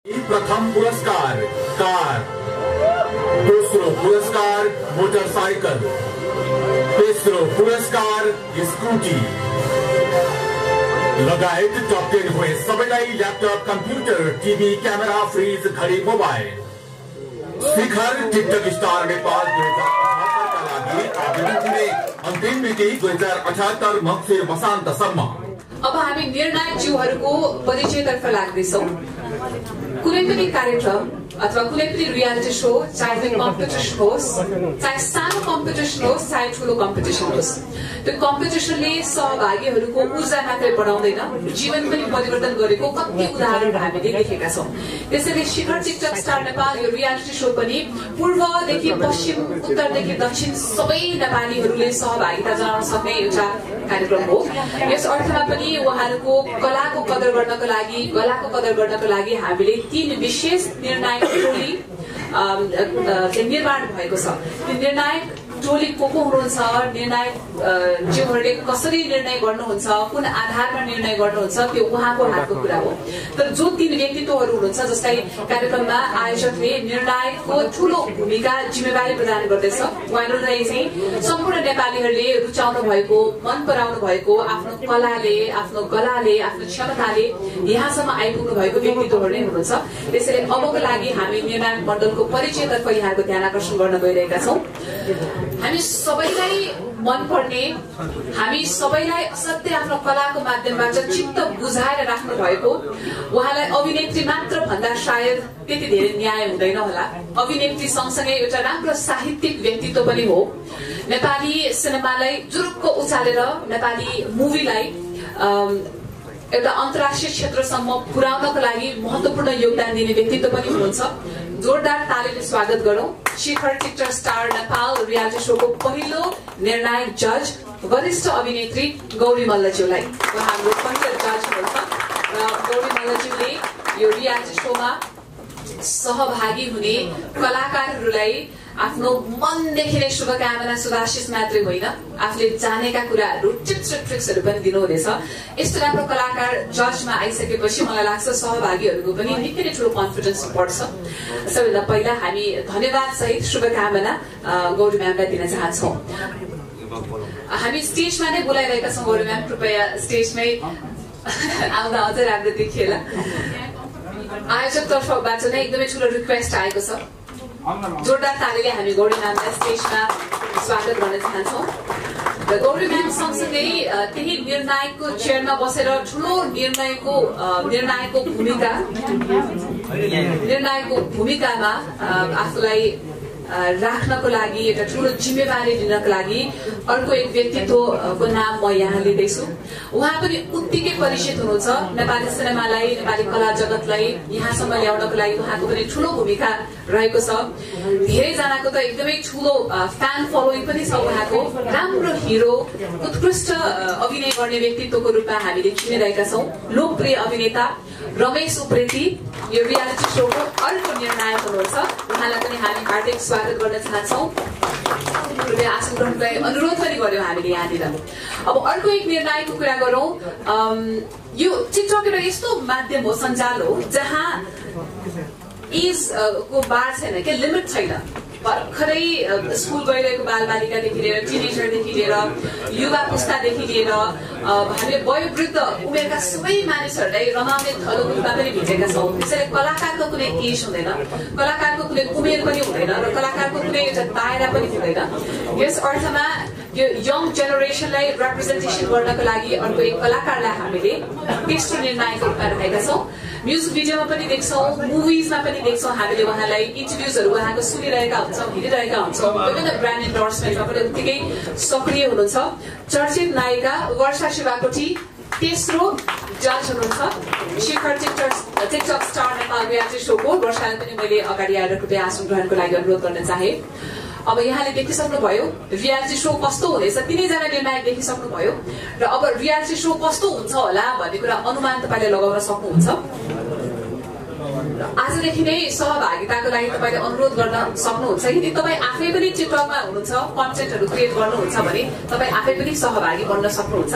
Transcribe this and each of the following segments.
प्रथम पुरस्कार कार, दोस्रो पुरस्कार मोटरसाइकल, तेस्रो पुरस्कार स्कूटी लगायत टप 10 हुए सबैलाई laptop, computer, TV, camera, fridge, घडी, मोबाइल। शिखर टिकटक स्टार नेपाल 2078 का लागि आवेदन दिने अन्तिम मिति 2078 मङ्सिर मसान्तसम्म। अब हामी निर्णायक ज्यूहरूको परिचयतर्फ लाग्दैछौँ। कुनै पनि कार्यक्रम अथवा कुनै पनि रियालिटी शो, चाहे कम्पिटिसन होस्, चाहे सानो कम्पिटिसन होस्, चाहे ठुलो कम्पिटिसन होस्, त्यो कम्पिटिसनले सहभागीहरूको ऊर्जा मात्रै बढाउँदैन, जीवन पनि परिवर्तन गरेको कति उदाहरण हामीले देखेका छौँ। त्यसैले शिखर टिकटक स्टार नेपाल यो रियालिटी शो पनि पूर्वदेखि पश्चिम, उत्तरदेखि दक्षिण सबै नेपालीहरूले सहभागिता जनाउन सक्ने एउटा कार्यक्रम हो। यस अर्थमा पनि उहाँहरूको कलाको कदर गर्नको लागि हामीले 3 विशेष निर्णायक टोली निर्माण भएको छ। त्यो निर्णायक टोली को हुनुहुन्छ, निर्णायक ज्यूहरूले कसरी निर्णय गर्नुहुन्छ, कुन आधारमा निर्णय गर्नुहुन्छ, त्यो उहाँको हातको कुरा हो। तर जो 3 व्यक्तित्वहरू हुनुहुन्छ, जसलाई कार्यक्रममा आयोजकले निर्णायकको ठूलो भूमिका जिम्मेवारी प्रदान गर्दैछ, उहाँहरूलाई चाहिँ सम्पूर्ण नेपालीहरूले रुचाउनु भएको, मन पराउनु भएको, आफ्नो कलाले, आफ्नो गलाले, आफ्नो क्षमताले यहाँसम्म आइपुग्नु भएको व्यक्तित्वहरू नै हुनुहुन्छ। त्यसैले अबको लागि हामी निर्णायक मण्डलको परिचयतर्फ यहाँको ध्यान आकर्षण गर्न गइरहेका छौँ। हामी सबैलाई मनपर्ने, हामी सबैलाई असाध्यै आफ्नो कलाको माध्यमबाट चित्त बुझाएर राख्नु भएको, उहाँलाई अभिनेत्री मात्र भन्दा सायद त्यति धेरै न्याय हुँदैन होला। अभिनेत्री सँगसँगै एउटा राम्रो साहित्यिक व्यक्तित्व पनि हो। नेपाली सिनेमालाई जुरुक्क उचालेर नेपाली मुभीलाई एउटा अन्तर्राष्ट्रिय क्षेत्रसम्म पुर्याउनको लागि महत्वपूर्ण योगदान दिने व्यक्तित्व पनि हुनुहुन्छ। जोरदार तालीले स्वागत गरौं शिखर टिकटक स्टार नेपाल रियालिटी शोको पहिलो निर्णायक जज वरिष्ठ अभिनेत्री गौरी मल्लज्यूलाई। उहाँ हाम्रो पहिलो जज हुनुहुन्छ र गौरी मल्लज्यूले यो रियालिटी शोमा सहभागी हुने कलाकारहरूलाई आफ्नो मनदेखि नै शुभकामना सुभाशिष मात्रै होइन, आफूले जानेका कुराहरू टिप्स र ट्रिक्सहरू पनि दिनुहुनेछ। यस्तो राम्रो कलाकार जजमा आइसकेपछि मलाई लाग्छ सहभागीहरूको पनि निकै नै ठुलो कन्फिडेन्स बढ्छ। सबैभन्दा पहिला हामी धन्यवाद सहित शुभकामना गौरी म्यामलाई दिन चाहन्छौँ। हामी स्टेजमा नै बोलाइरहेका छौँ। गौरी म्याम कृपया स्टेजमै आउँदा अझै राम्रो देखिएला। आयोजक तर्फबाट नै एकदमै ठुलो रिक्वेस्ट आएको छ। जोरदार तालीले हामी गौरी म्यामलाई स्टेजमा स्वागत गर्न चाहन्छौँ। र गौरी म्याम सँगसँगै त्यही निर्णायकको चेयरमा बसेर ठुलो निर्णायकको भूमिकामा आफूलाई राख्नको लागि, एउटा ठुलो जिम्मेवारी लिनको लागि अर्को एक व्यक्तित्वको नाम म यहाँ लिँदैछु। उहाँ पनि उत्तिकै परिचित हुनुहुन्छ। नेपाली सिनेमालाई, नेपाली कला जगतलाई यहाँसम्म ल्याउनको लागि उहाँको पनि ठुलो भूमिका रहेको छ। धेरैजनाको त एकदमै ठुलो फ्यान फलोइङ पनि छ उहाँको। राम्रो हिरो, उत्कृष्ट अभिनय गर्ने व्यक्तित्वको रूपमा हामीले चिनिरहेका छौँ। लोकप्रिय अभिनेता रमेश उप्रेती यो रियालिटी शोको अर्को निर्णायक हुनुहुन्छ। उहाँलाई पनि हामी हार्दिक स्वागत गर्न चाहन्छौँ। कृपया आसन ग्रहणलाई अनुरोध पनि गर्यौँ हामीले यहाँनिर। अब अर्को एक निर्णायकको कुरा गरौँ। यो टिकटक एउटा यस्तो माध्यम हो, सञ्जाल हो, जहाँ एज को बार छैन, के लिमिट छैन। भर्खरै स्कुल गइरहेको बालबालिकादेखि लिएर टिनेजरदेखि लिएर युवा पुस्तादेखि लिएर हामीले वयोवृद्ध उमेरका सबै मानिसहरूलाई रमाउने थलोको रूपमा पनि भेटेका छौँ। त्यसैले कलाकारको कुनै एज हुँदैन, कलाकारको कुनै उमेर पनि हुँदैन र कलाकारको कुनै एउटा दायरा पनि हुँदैन। यस अर्थमा यो यङ जेनेरेसनलाई रिप्रेजेन्टेसन गर्नको लागि अर्को एक कलाकारलाई हामीले तेस्रो निर्णायकको रूपमा राखेका छौँ। म्युजिक भिडियोमा पनि देख्छौँ, मुभिजमा पनि देख्छौँ हामीले उहाँलाई। इन्टरभ्युजहरू उहाँको सुनिरहेका हुन्छौँ, हेरिरहेका हुन्छौँ। विभिन्न ब्रान्ड इन्डोर्समेन्टमा पनि उत्तिकै सक्रिय हुनुहुन्छ। चर्चित नायिका वर्षा शिवाकोटी तेस्रो जज हुनुहुन्छ शिखर टिकटक स्टार नेपाल रियालिटी शोको। वर्षालाई पनि मैले अगाडि आएर कृपया आसन ग्रहणको लागि अनुरोध गर्न चाहे। अब यहाँले देखिसक्नुभयो रियालिटी शो कस्तो हुनेछ, 3जना निर्णायक देखिसक्नुभयो र अब रियालिटी शो कस्तो हुन्छ होला भन्ने कुरा अनुमान तपाईँले लगाउन सक्नुहुन्छ। आजदेखि नै सहभागिताको लागि तपाईँले अनुरोध गर्न सक्नुहुन्छ। यदि तपाईँ आफै पनि टिकटकमा हुनुहुन्छ, कन्टेन्टहरू क्रिएट गर्नुहुन्छ भने तपाईँ आफै पनि सहभागी बन्न सक्नुहुन्छ।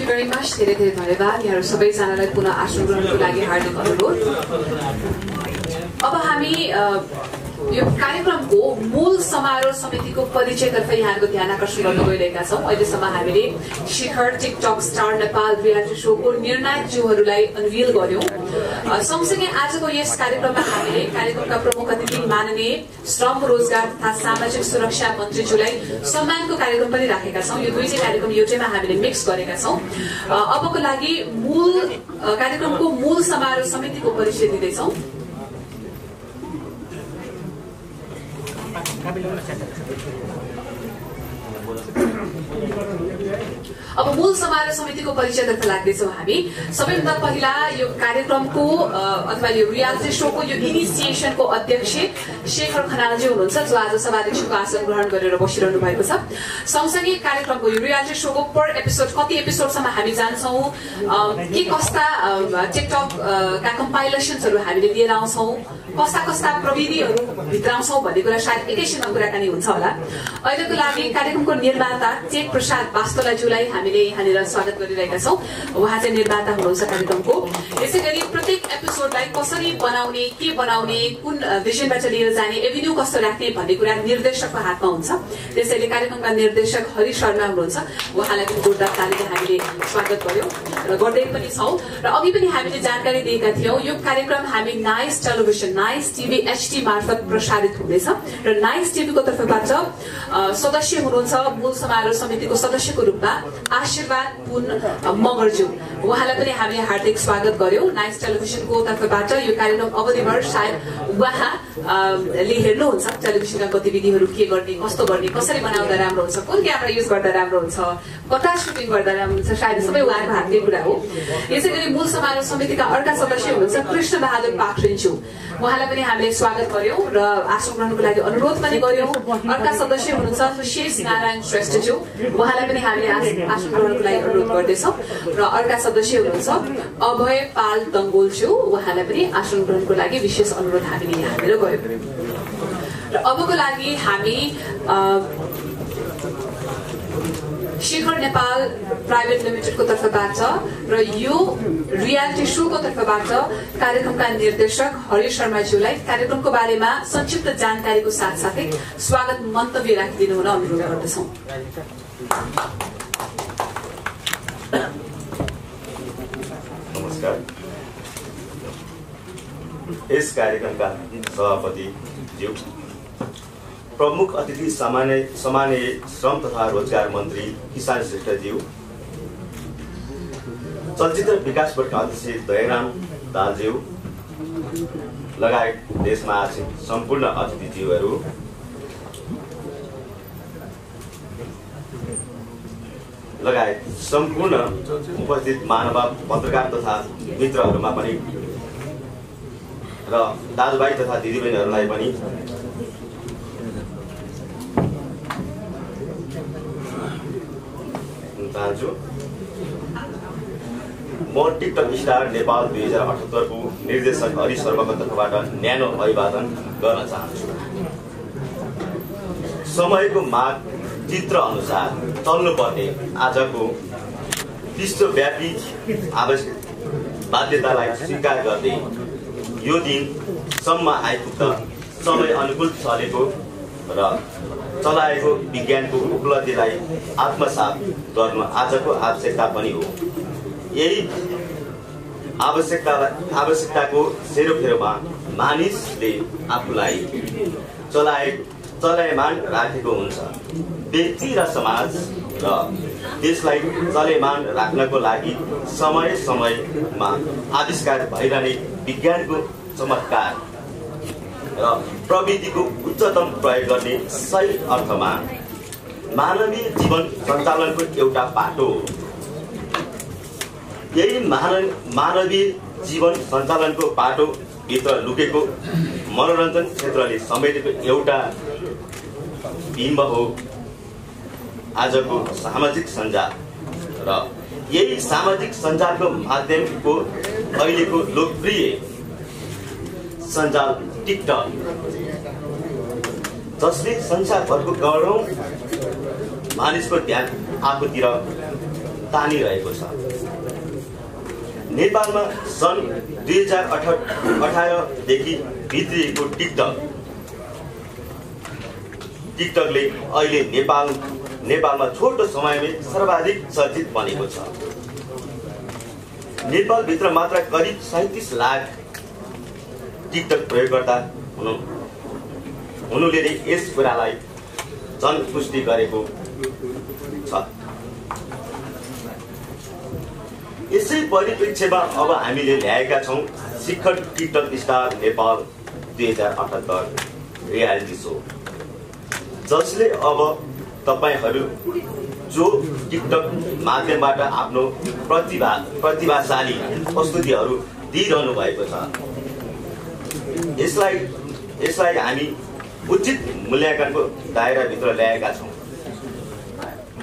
You very much. धेरै धेरै धन्यवाद यहाँहरू सबैजनालाई पुनः आसन ग्रहणको लागि हार्दिक अनुरोध। अब हामी यो कार्यक्रमको मूल समारोह समितिको परिचयतर्फ यहाँको ध्यान आकर्षण गर्न गइरहेका छौँ। अहिलेसम्म हामीले शिखर टिकटक स्टार नेपाल रियालिटी शोको निर्णायक ज्यूहरूलाई अनभिल गर्यौं। सँगसँगै आजको यस कार्यक्रममा हामीले कार्यक्रमका प्रमुख अतिथि माननीय श्रम रोजगार तथा सामाजिक सुरक्षा मन्त्रीज्यूलाई सम्मानको कार्यक्रम पनि राखेका छौँ। यो दुई चाहिँ कार्यक्रम एउटैमा हामीले मिक्स गरेका छौँ। अबको लागि कार्यक्रमको मूल समारोह समितिको परिचय दिँदैछौँ। अब मूल समारोह समितिको परिचयतर्फ लाग्दैछौँ हामी। सबैभन्दा पहिला यो कार्यक्रमको अथवा यो रियालिटी शोको यो इनिसिएसनको अध्यक्ष शेखर खनालजी हुनुहुन्छ, जो आज सभाध्यक्षको आसन ग्रहण गरेर बसिरहनु भएको छ। सँगसँगै कार्यक्रमको यो रियालिटी शोको पर एपिसोड कति एपिसोडसम्म हामी जान्छौँ, के कस्ता टिकटकका कम्पाइलेसन्सहरू हामीले लिएर आउँछौँ, कस्ता कस्ता प्रविधिहरू भित्राउँछौँ भन्ने कुरा सायद एकैछिनमा कुराकानी हुन्छ होला। अहिलेको लागि कार्यक्रमको निर्माता चेक प्रसाद वास्तोलाज्यूलाई हामीले यहाँनिर स्वागत गरिरहेका छौँ। उहाँ चाहिँ निर्माता हुनुहुन्छ कार्यक्रमको। यसै गरी प्रत्येक एपिसोडलाई कसरी बनाउने, के बनाउने, कुन भिजनबाट लिएर जाने, एभिन्यू कस्तो राख्ने भन्ने कुरा निर्देशकको हातमा हुन्छ। त्यसैले कार्यक्रमका निर्देशक हरि शर्मा हुनुहुन्छ, उहाँलाई पनि जोरदार तालीले हामीले स्वागत गर्यौं र गर्दै पनि छौँ। र अघि पनि हामीले जानकारी दिएका थियौँ, यो कार्यक्रम हामी nice television, nice TV HD मार्फत प्रसारित हुँदैछ र नाइस टिभीको तर्फबाट सदस्य हुनुहुन्छ मूल समारोह समितिको सदस्यको रूपमा आशीर्वाद पुन मगरज्यू, उहाँलाई पनि हामीले हार्दिक स्वागत गर्यौं। नाइस टेलिभिजनको तर्फबाट यो कार्यक्रम अवधिभर सायद उहाँले हेर्नुहुन्छ टेलिभिजनका गतिविधिहरू के गर्ने, कस्तो गर्ने, कसरी बनाउँदा राम्रो हुन्छ, कुन क्यामेरा युज गर्दा राम्रो हुन्छ, कता सुटिङ गर्दा राम्रो हुन्छ, सायद सबै उहाँको हातकै कुरा हो। यसै गरी मूल समारोह समितिका अर्का सदस्य हुनुहुन्छ कृष्ण बहादुर पाखरिनज्यू, उहाँलाई पनि हामीले स्वागत गर्यौं र आसन ग्रहणको लागि अनुरोध पनि गर्यौं। अर्का सदस्य हुनुहुन्छ शेष नारायण श्रेष्ठज्यू, उहाँलाई पनि हामीले आसन ग्रहणको लागि अनुरोध गर्दैछौँ। र अर्का सदस्य हुनुहुन्छ अभय पाल दङ्गोलज्यू, उहाँलाई पनि आसन ग्रहणको लागि विशेष अनुरोध हामीले यहाँनिर गयौं। र अबको लागि हामी शिखर नेपाल प्राइभेट लिमिटेडको तर्फबाट र यो रियालिटी शोको तर्फबाट कार्यक्रमका निर्देशक हरि शर्माज्यूलाई कार्यक्रमको बारेमा संक्षिप्त जानकारीको साथसाथै स्वागत मन्तव्य राखिदिनु हुन अनुरोध गर्दछौँ। नमस्कार। यस कार्यक्रमका सभापति ज्यू, प्रमुख अतिथि सामान्य श्रम तथा रोजगार मन्त्री किसान श्रेष्ठज्यू, चलचित्र विकास बोर्डका अध्यक्ष दयाराम दालज्यू लगायत देशमा आश्रित सम्पूर्ण अतिथिज्यूहरू, लगायत सम्पूर्ण उपस्थित महानुभाव पत्रकार तथा मित्रहरूमा पनि र दाजुभाइ तथा दिदीबहिनीहरूलाई पनि चाहन्छु। म टिकटक स्टार नेपाल 2078 को निर्देशक हरि शर्माको तर्फबाट न्यानो अभिवादन गर्न चाहन्छु। समयको माग चित्र अनुसार चल्नुपर्ने आजको विश्वव्यापी आवश्यक बाध्यतालाई स्वीकार गर्दै यो दिनसम्म आइपुग्दा समय अनुकूल चलेको र चलाएको विज्ञानको उपलब्धिलाई आत्मसात गर्नु आजको आवश्यकता पनि हो। यही आवश्यकताको सेरोफेरोमा मानिसले आफूलाई चलायमान राखेको हुन्छ। व्यक्ति र समाज र देशलाई चलायमान राख्नको लागि समय समयमा आविष्कार भइरहने विज्ञानको चमत्कार र प्रविधिको उच्चतम प्रयोग गर्ने सही अर्थमा मानवीय जीवन सञ्चालनको एउटा बाटो हो। यही मानवीय जीवन सञ्चालनको बाटो भित्र लुकेको मनोरञ्जन क्षेत्रले समेटेको एउटा बिम्ब हो आजको सामाजिक सञ्जाल र यही सामाजिक सञ्जालको माध्यमको अहिलेको लोकप्रिय सञ्जाल टिकटक, जसले संसारभरको करोडौं मानिसको ध्यान आफूतिर तानिरहेको छ। नेपालमा सन् 2018 देखि भित्रिएको टिकटकले अहिले नेपालमा छोटो समयमै सर्वाधिक चर्चित बनेको छ। नेपालभित्र मात्र करिब 37 लाख टिकटक प्रयोगकर्ता हुनुले नै यस कुरालाई जनपुष्टि गरेको छ। यसै परिप्रेक्ष्यमा अब हामीले ल्याएका छौँ Shikhar TikTok star Nepal 2078 reality show, जसले अब तपाईहरू जो टिकटक माध्यमबाट आफ्नो प्रतिभाशाली प्रस्तुतिहरू दिइरहनु भएको छ, यसलाई हामी उचित मूल्याङ्कनको दायराभित्र ल्याएका छौँ।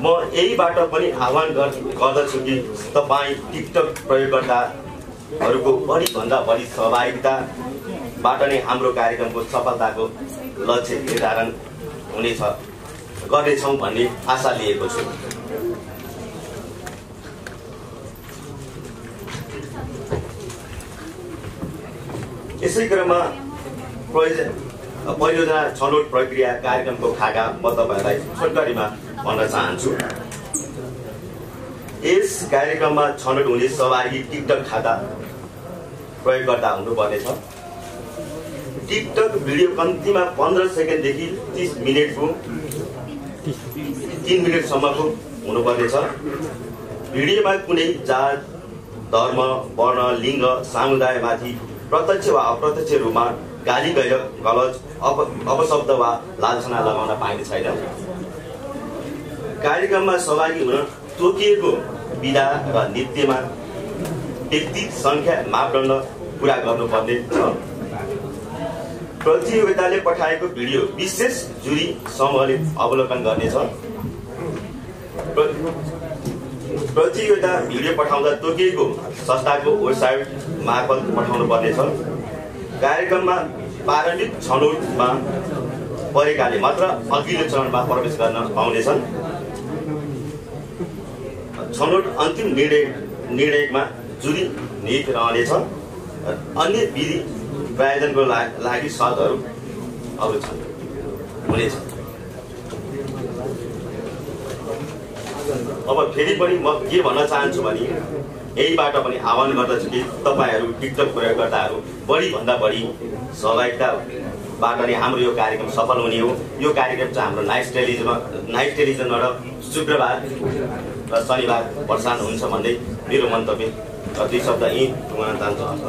म यहीबाट पनि आह्वान गर्दछु कि तपाईँ टिकटक प्रयोगकर्ताहरूको बढीभन्दा बढी सहभागिताबाट नै हाम्रो कार्यक्रमको सफलताको लक्ष्य निर्धारण गर्नेछौँ भन्ने आशा लिएको छु। यसै क्रममा परियोजना छनौट प्रक्रिया कार्यक्रमको खाका म तपाईँहरूलाई छोटकरीमा भन्न चाहन्छु। यस कार्यक्रममा छनौट हुने सहभागी टिकटक खाता प्रयोगकर्ता हुनुपर्नेछ। टिकटक भिडियो कम्तीमा 15 सेकेन्डदेखि 30 मिनटको 3 मिनटसम्मको हुनुपर्नेछ। भिडियोमा कुनै जात, धर्म, वर्ण, लिङ्ग, समुदायमाथि प्रत्यक्ष वा अप्रत्यक्ष रूपमा गाली गलौज, अपशब्द वा लाञ्छना लगाउन पाइने छैन। कार्यक्रममा सहभागी हुन तोकिएको विधा र नृत्यमा व्यक्ति सङ्ख्या मापदण्ड पुरा गर्नुपर्ने छ। प्रतियोगिताले पठाएको भिडियो विशेष जुरी समूहले अवलोकन गर्नेछ। प्रतियोगिता भिडियो पठाउँदा तोकिएको संस्थाको वेबसाइट मार्फत पठाउनु पर्नेछ। कार्यक्रममा प्रारम्भिक छनौटमा परेकाले मात्र अघिल्लो चरणमा प्रवेश गर्न पाउनेछन्। छनौट अन्तिम निर्णयमा जुरी नियुक्त रहनेछ। अन्य विधि प्रायोजनको लागि शर्तहरू अब हुनेछ। अब फेरि पनि म के भन्न चाहन्छु भने यहीबाट पनि आह्वान गर्दछु कि तपाईँहरू टिकटक प्रयोगकर्ताहरू बढीभन्दा बढी सहभागिताबाट नै हाम्रो यो कार्यक्रम सफल हुने हो। यो कार्यक्रम चाहिँ हाम्रो नाइट टेलिभिजनबाट शुक्रबार र शनिबार प्रसारण हुन्छ भन्दै मेरो मन्तव्य 2 शब्द यहीँ टुङ्गाउन चाहन्छु।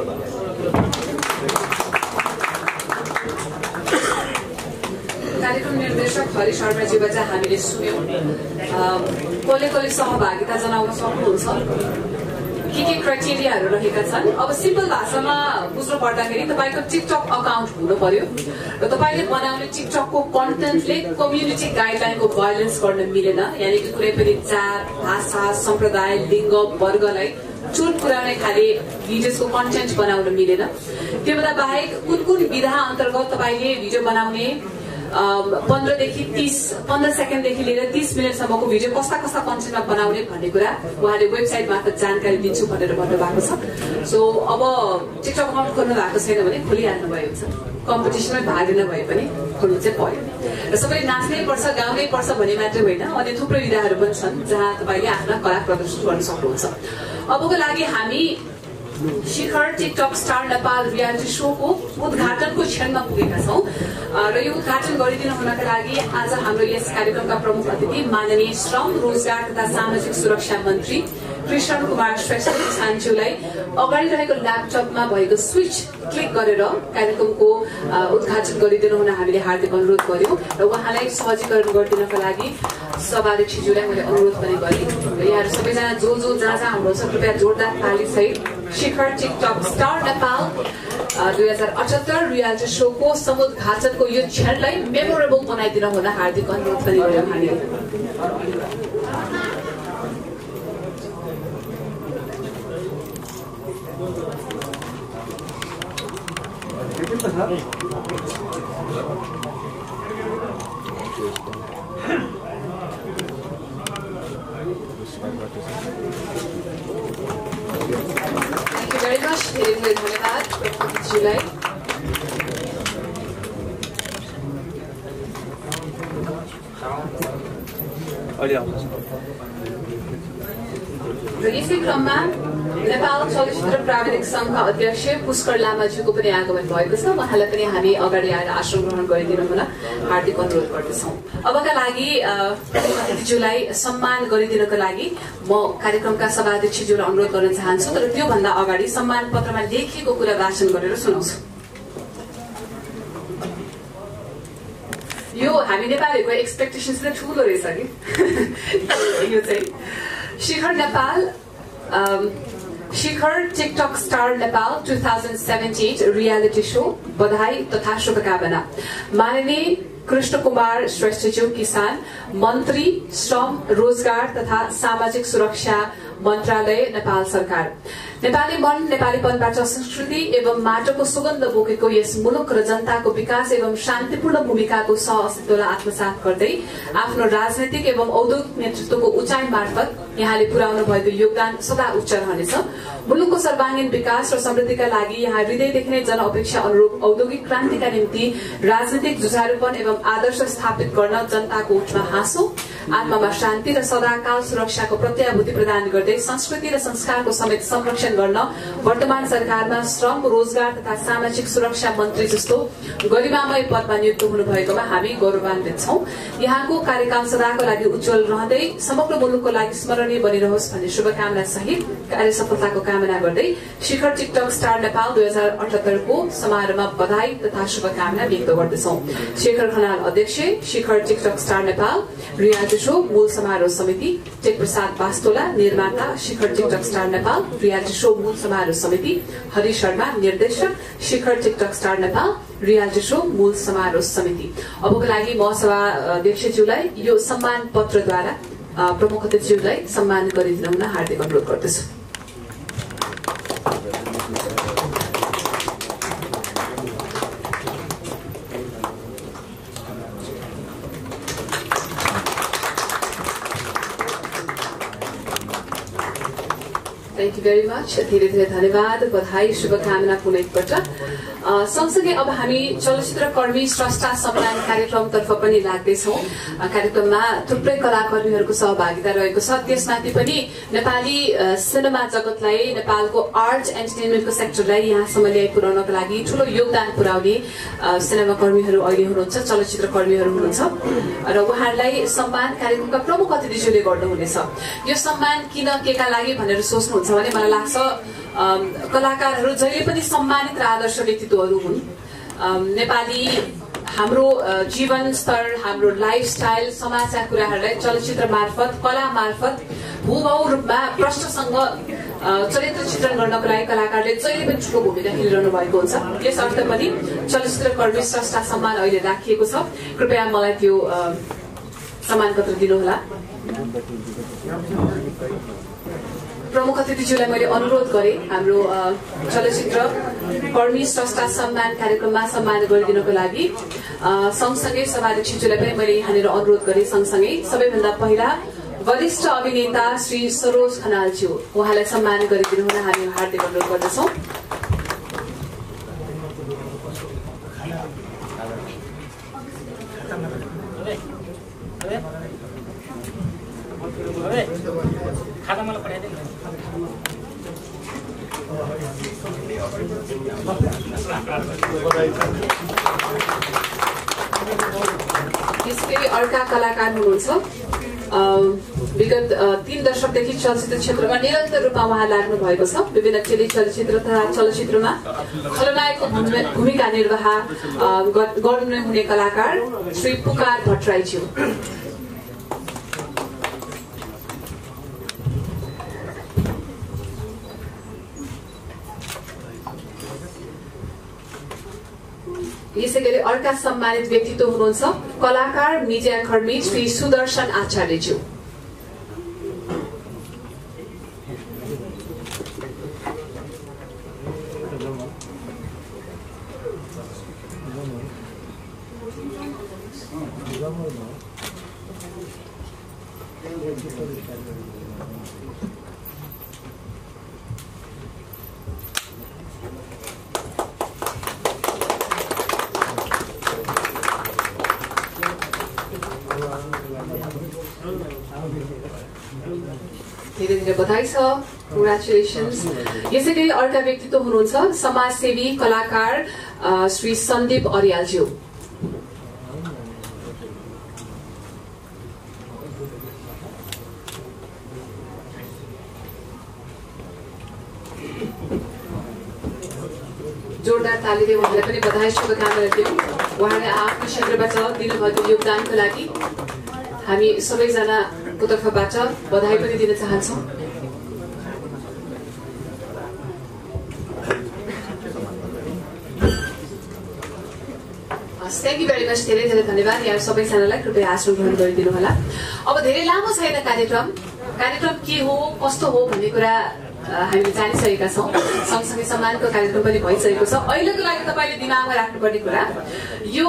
कार्यक्रम निर्देशक हरि शर्माजीबाट हामीले सुन्यौँ कसले सहभागिता जनाउन सक्नुहुन्छ, के क्राइटेरियाहरू रहेका छन्। अब सिम्पल भाषामा बुझ्नु पर्दाखेरि तपाईँको टिकटक अकाउन्ट हुनु पर्यो र तपाईँले बनाउने टिकटकको कन्टेन्टले कम्युनिटी गाइडलाइनको भायोलेन्स गर्न मिलेन। यानि कि कुनै पनि जात, भाषा, सम्प्रदाय, लिङ्ग, वर्गलाई चोट पुर्याउने खाले भिडियोजको कन्टेन्ट बनाउन मिलेन। त्योभन्दा बाहेक कुन विधा अन्तर्गत तपाईँले भिडियो बनाउने 15 सेकेन्डदेखि लिएर 30 मिनटसम्मको भिडियो कस्ता कन्टेन्टमा बनाउने भन्ने कुरा उहाँले वेबसाइट मार्फत जानकारी दिन्छु भनेर भन्नुभएको छ। सो अब टिकटक अकाउन्ट खोल्नु भएको छैन भने खोलिहाल्नु भएको छ। कम्पिटिसनमा भाग लिन भए पनि खोल्नु चाहिँ पर्यो र सबैले नाच्नै पर्छ, गाउनै पर्छ भन्ने मात्रै होइन, अन्य थुप्रै विधाहरू पनि छन् जहाँ तपाईँले आफ्ना कला प्रदर्शन गर्न सक्नुहुन्छ। अबको लागि हामी शिखर टिकटक स्टार नेपाल रियालिटी शोको उद्घाटनको क्षणमा पुगेका छौँ र यो उद्घाटन गरिदिनु हुनका लागि आज हाम्रो यस कार्यक्रमका प्रमुख अतिथि माननीय श्रम, रोजगार तथा सामाजिक सुरक्षा मन्त्री कृष्ण कुमार श्रेष्ठ सान्चुलाई अगाडि रहेको ल्यापटपमा भएको स्विच क्लिक गरेर कार्यक्रमको उद्घाटन गरिदिनु हुन हामीले हार्दिक अनुरोध गर्यौं र उहाँलाई सहजीकरण गरिदिनका लागि सभाध्यक्षज्यूलाई मैले अनुरोध पनि गरेँ। यहाँहरू सबैजना जो जहाँ हुनुहुन्छ कृपया जोरदार ताली सहित शिखर टिकटक स्टार नेपाल 2078 रियालिटी शोको समुद्घाटनको यो क्षणलाई मेमोरेबल बनाइदिनु हुन हार्दिक अनुरोध पनि गर्यौं हामीले। ज्यूलाई र यसै क्रममा नेपाल चलचित्र प्राविधिक संघका अध्यक्ष पुष्कर लामाज्यूको पनि आगमन भएको छ। उहाँलाई पनि हामी अगाडि आएर आसन ग्रहण गरिदिनु हुन हार्दिक अनुरोध गर्दछौँ। अबका लागि अतिथिज्यूलाई सम्मान गरिदिनको लागि म कार्यक्रमका सभाध्यक्षज्यूलाई अनुरोध गर्न चाहन्छु, तर त्योभन्दा अगाडि सम्मान पत्रमा लेखिएको कुरा वाचन गरेर सुनाउँछु। यो हामी नेपालीहरूको एक्सपेक्टेसन्स नै ठुलो रहेछ कि यो चाहिँ Shikhar Nepal Shikhar TikTok star Nepal 2078 reality show बधाई तथा शुभकामना। माननीय कृष्ण कुमार श्रेष्ठज्यू किसान मन्त्री श्रम रोजगार तथा सामाजिक सुरक्षा मन्त्रालय नेपाल सरकार। नेपाली मन नेपालीपनबाट संस्कृति एवं माटोको सुगन्ध बोकेको यस मुलुक र जनताको विकास एवं शान्तिपूर्ण भूमिकाको सह-अस्तित्वलाई आत्मसात गर्दै आफ्नो राजनैतिक एवं औद्योगिक नेतृत्वको उचाइ मार्फत यहाँले पुर्याउनु भएको योगदान सदा उच्च रहनेछ। मुलुकको सर्वाङ्गीण विकास र समृद्धिका लागि यहाँ हृदयदेखि नै जनअपेक्षा अनुरूप औद्योगिक क्रान्तिका निम्ति राजनीतिक जुझारूपन एवं आदर्श स्थापित गर्न जनताको ओठमा हाँसो, आत्मामा शान्ति र सदाकाल सुरक्षाको प्रत्याभूति प्रदान गर्दै संस्कृति र संस्कारको समेत संरक्षण गर्न वर्तमान सरकारमा श्रम रोजगार तथा सामाजिक सुरक्षा मन्त्री जस्तो गरिमामय पदमा नियुक्त हुनु भएकोमा हामी गौरवान्वित छौं। यहाँको कार्यकाल सदाको लागि उज्जवल रहँदै समग्र मुलुकको लागि स्मरणीय बनिरहोस् भन्ने शुभकामना सहित कार्य सफलताको कामना गर्दै शिखर टिकटक स्टार नेपाल 2078 को समारोहमा बधाई तथा शुभकामना व्यक्त गर्दछौं। शेखर खनाल अध्यक्ष, Shikhar TikTok star Nepal reality show मूल समारोह समिति, टेक प्रसाद वास्तोला निर्माता, Shikhar TikTok star Nepal reality show मूल समारोह समिति, हरि शर्मा निर्देशक, Shikhar TikTok star Nepal reality show मूल समारोह समिति। अबको लागि म सभा अध्यक्षज्यूलाई यो सम्मान पत्रद्वारा प्रमुख अतिथिज्यूलाई सम्मान गरिदिन हुन हार्दिक अनुरोध गर्दछु। Thank you very much. धेरै धेरै धन्यवाद, बधाई, शुभकामना पुनः एकपटक। सँगसँगै अब हामी चलचित्र कर्मी स्रष्टा सम्मान कार्यक्रमतर्फ पनि लाग्दैछौँ। कार्यक्रममा थुप्रै कलाकर्मीहरूको सहभागिता रहेको छ। त्यसमाथि पनि नेपाली सिनेमा जगतलाई, नेपालको आर्ट एन्टरटेनमेन्टको सेक्टरलाई यहाँसम्म ल्याइ पुर्याउनको लागि ठूलो योगदान पुर्याउने सिनेमा कर्मीहरू अहिले हुनुहुन्छ, चलचित्र कर्मीहरू हुनुहुन्छ र उहाँहरूलाई सम्मान कार्यक्रमका प्रमुख अतिथिज्यूले गर्नुहुनेछ। यो सम्मान किन, केका लागि भनेर सोच्नुहुन्छ भने मलाई लाग्छ कलाकारहरू जहिले पनि सम्मानित र आदर्श व्यक्तित्वहरू हुन्। नेपाली हाम्रो जीवन स्तर, हाम्रो लाइफस्टाइल, समाजका कुराहरूलाई चलचित्र मार्फत, कला मार्फत भूभाउ रूपमा प्रश्नसँग चरित्र चित्रण गर्नको लागि कलाकारले जहिले पनि ठूलो भूमिका खेलिरहनु भएको हुन्छ। यस अर्थ पनि चलचित्र कर्मी स्रष्टा सम्मान अहिले राखिएको छ। कृपया मलाई त्यो सम्मान पत्र दिनुहोला। प्रमुख अतिथिज्यूलाई मैले अनुरोध गरेँ हाम्रो चलचित्र कर्मी स्रष्टा सम्मान कार्यक्रममा सम्मान गरिदिनको लागि। सँगसँगै सभाध्यक्षज्यूलाई पनि मैले यहाँनिर अनुरोध गरेँ। सँगसँगै सबैभन्दा पहिला वरिष्ठ अभिनेता श्री सरोज खनालज्यू, उहाँलाई सम्मान गरिदिनु हुन हामी हार्दिक अनुरोध गर्दछौँ। यसरी अर्का कलाकार हुनुहुन्छ। विगत 3 दशकदेखि चलचित्र क्षेत्रमा निरन्तर रूपमा उहाँ लाग्नु भएको छ। विभिन्न टेली चलचित्र तथा चलचित्रमा खलनायकको भूमिका निर्वाह गर्नुहुने कलाकार श्री पुकार भट्टराईज्यू। यसैगरी अर्का सम्मानित व्यक्तित्व हुनुहुन्छ कलाकार मीडियाकर्मी श्री सुदर्शन आचार्यज्यू। धेरै धेरै बधाई छ, कङ्ग्रेचुलेसन्स। यसै गरी अर्का व्यक्तित्व हुनुहुन्छ समाजसेवी कलाकार श्री सन्दीप अर्यालज्यू। जोरदार तालीले उहाँलाई पनि बधाई शुभकामना दियौँ। उहाँले आफ्नो क्षेत्रबाट दिनुभएको योगदानको लागि हामी सबैजनाको तर्फबाट बधाई पनि दिन चाहन्छौँ। थ्याङ्क यू भेरी मच, धेरै धेरै धन्यवाद यहाँ सबैजनालाई। कृपया आसन ग्रहण गरिदिनु होला। अब धेरै लामो छैन कार्यक्रम के हो कस्तो हो भन्ने कुरा हामीले जानिसकेका छौँ। सँगसँगै सम्मानको कार्यक्रम पनि भइसकेको छ। अहिलेको लागि तपाईँले दिमागमा राख्नुपर्ने कुरा, यो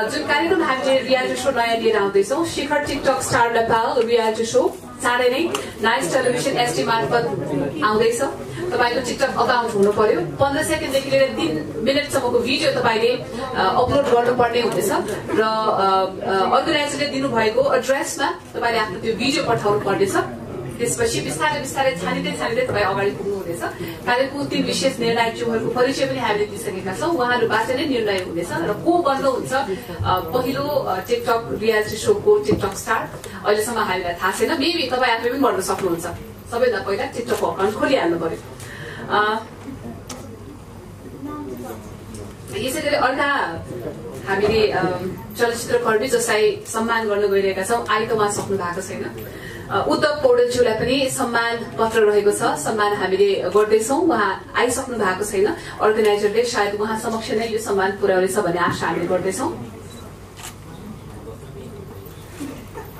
जुन कार्यक्रम हामीले रियालिटी शो नयाँ लिएर आउँदैछौँ, Shikhar TikTok star Nepal reality show चाँडै नै नाइस टेलिभिजन एसडी मार्फत आउँदैछ। तपाईँको टिकटक अकाउन्ट हुनु पर्यो। 15 सेकेन्डदेखि लिएर 3 मिनटसम्मको भिडियो तपाईँले अपलोड गर्नुपर्ने हुनेछ र अर्गनाइजरले दिनुभएको एड्रेसमा तपाईँले आफ्नो त्यो भिडियो पठाउनु पर्नेछ। त्यसपछि बिस्तारै बिस्तारै छानिँदै तपाईँ अगाडि पुग्नुहुनेछ। कार्यक्रमको 3 विशेष निर्णायकज्यूहरूको परिचय पनि हामीले दिइसकेका छौँ। उहाँहरूबाट नै निर्णय हुनेछ र को बन्नुहुन्छ पहिलो टिकटक रियालिटी शोको टिकटक स्टार अहिलेसम्म हामीलाई थाहा छैन। मेबी तपाईँ आफै पनि बन्न सक्नुहुन्छ। सबैभन्दा पहिला टिकटकको अकाउन्ट खोलिहाल्नु पर्यो। यसै गरी अर्का हामीले चलचित्रकर्मी जसलाई सम्मान गर्न गइरहेका छौँ, अहिले त उहाँ सक्नु भएको छैन। उद्धव पौडेलज्यूलाई पनि सम्मान पत्र रहेको छ। सम्मान हामीले गर्दैछौँ। उहाँ आइसक्नु भएको छैन। अर्गनाइजरले सायद उहाँ समक्ष नै यो सम्मान पुर्याउनेछ भन्ने आशा हामीले गर्दैछौँ।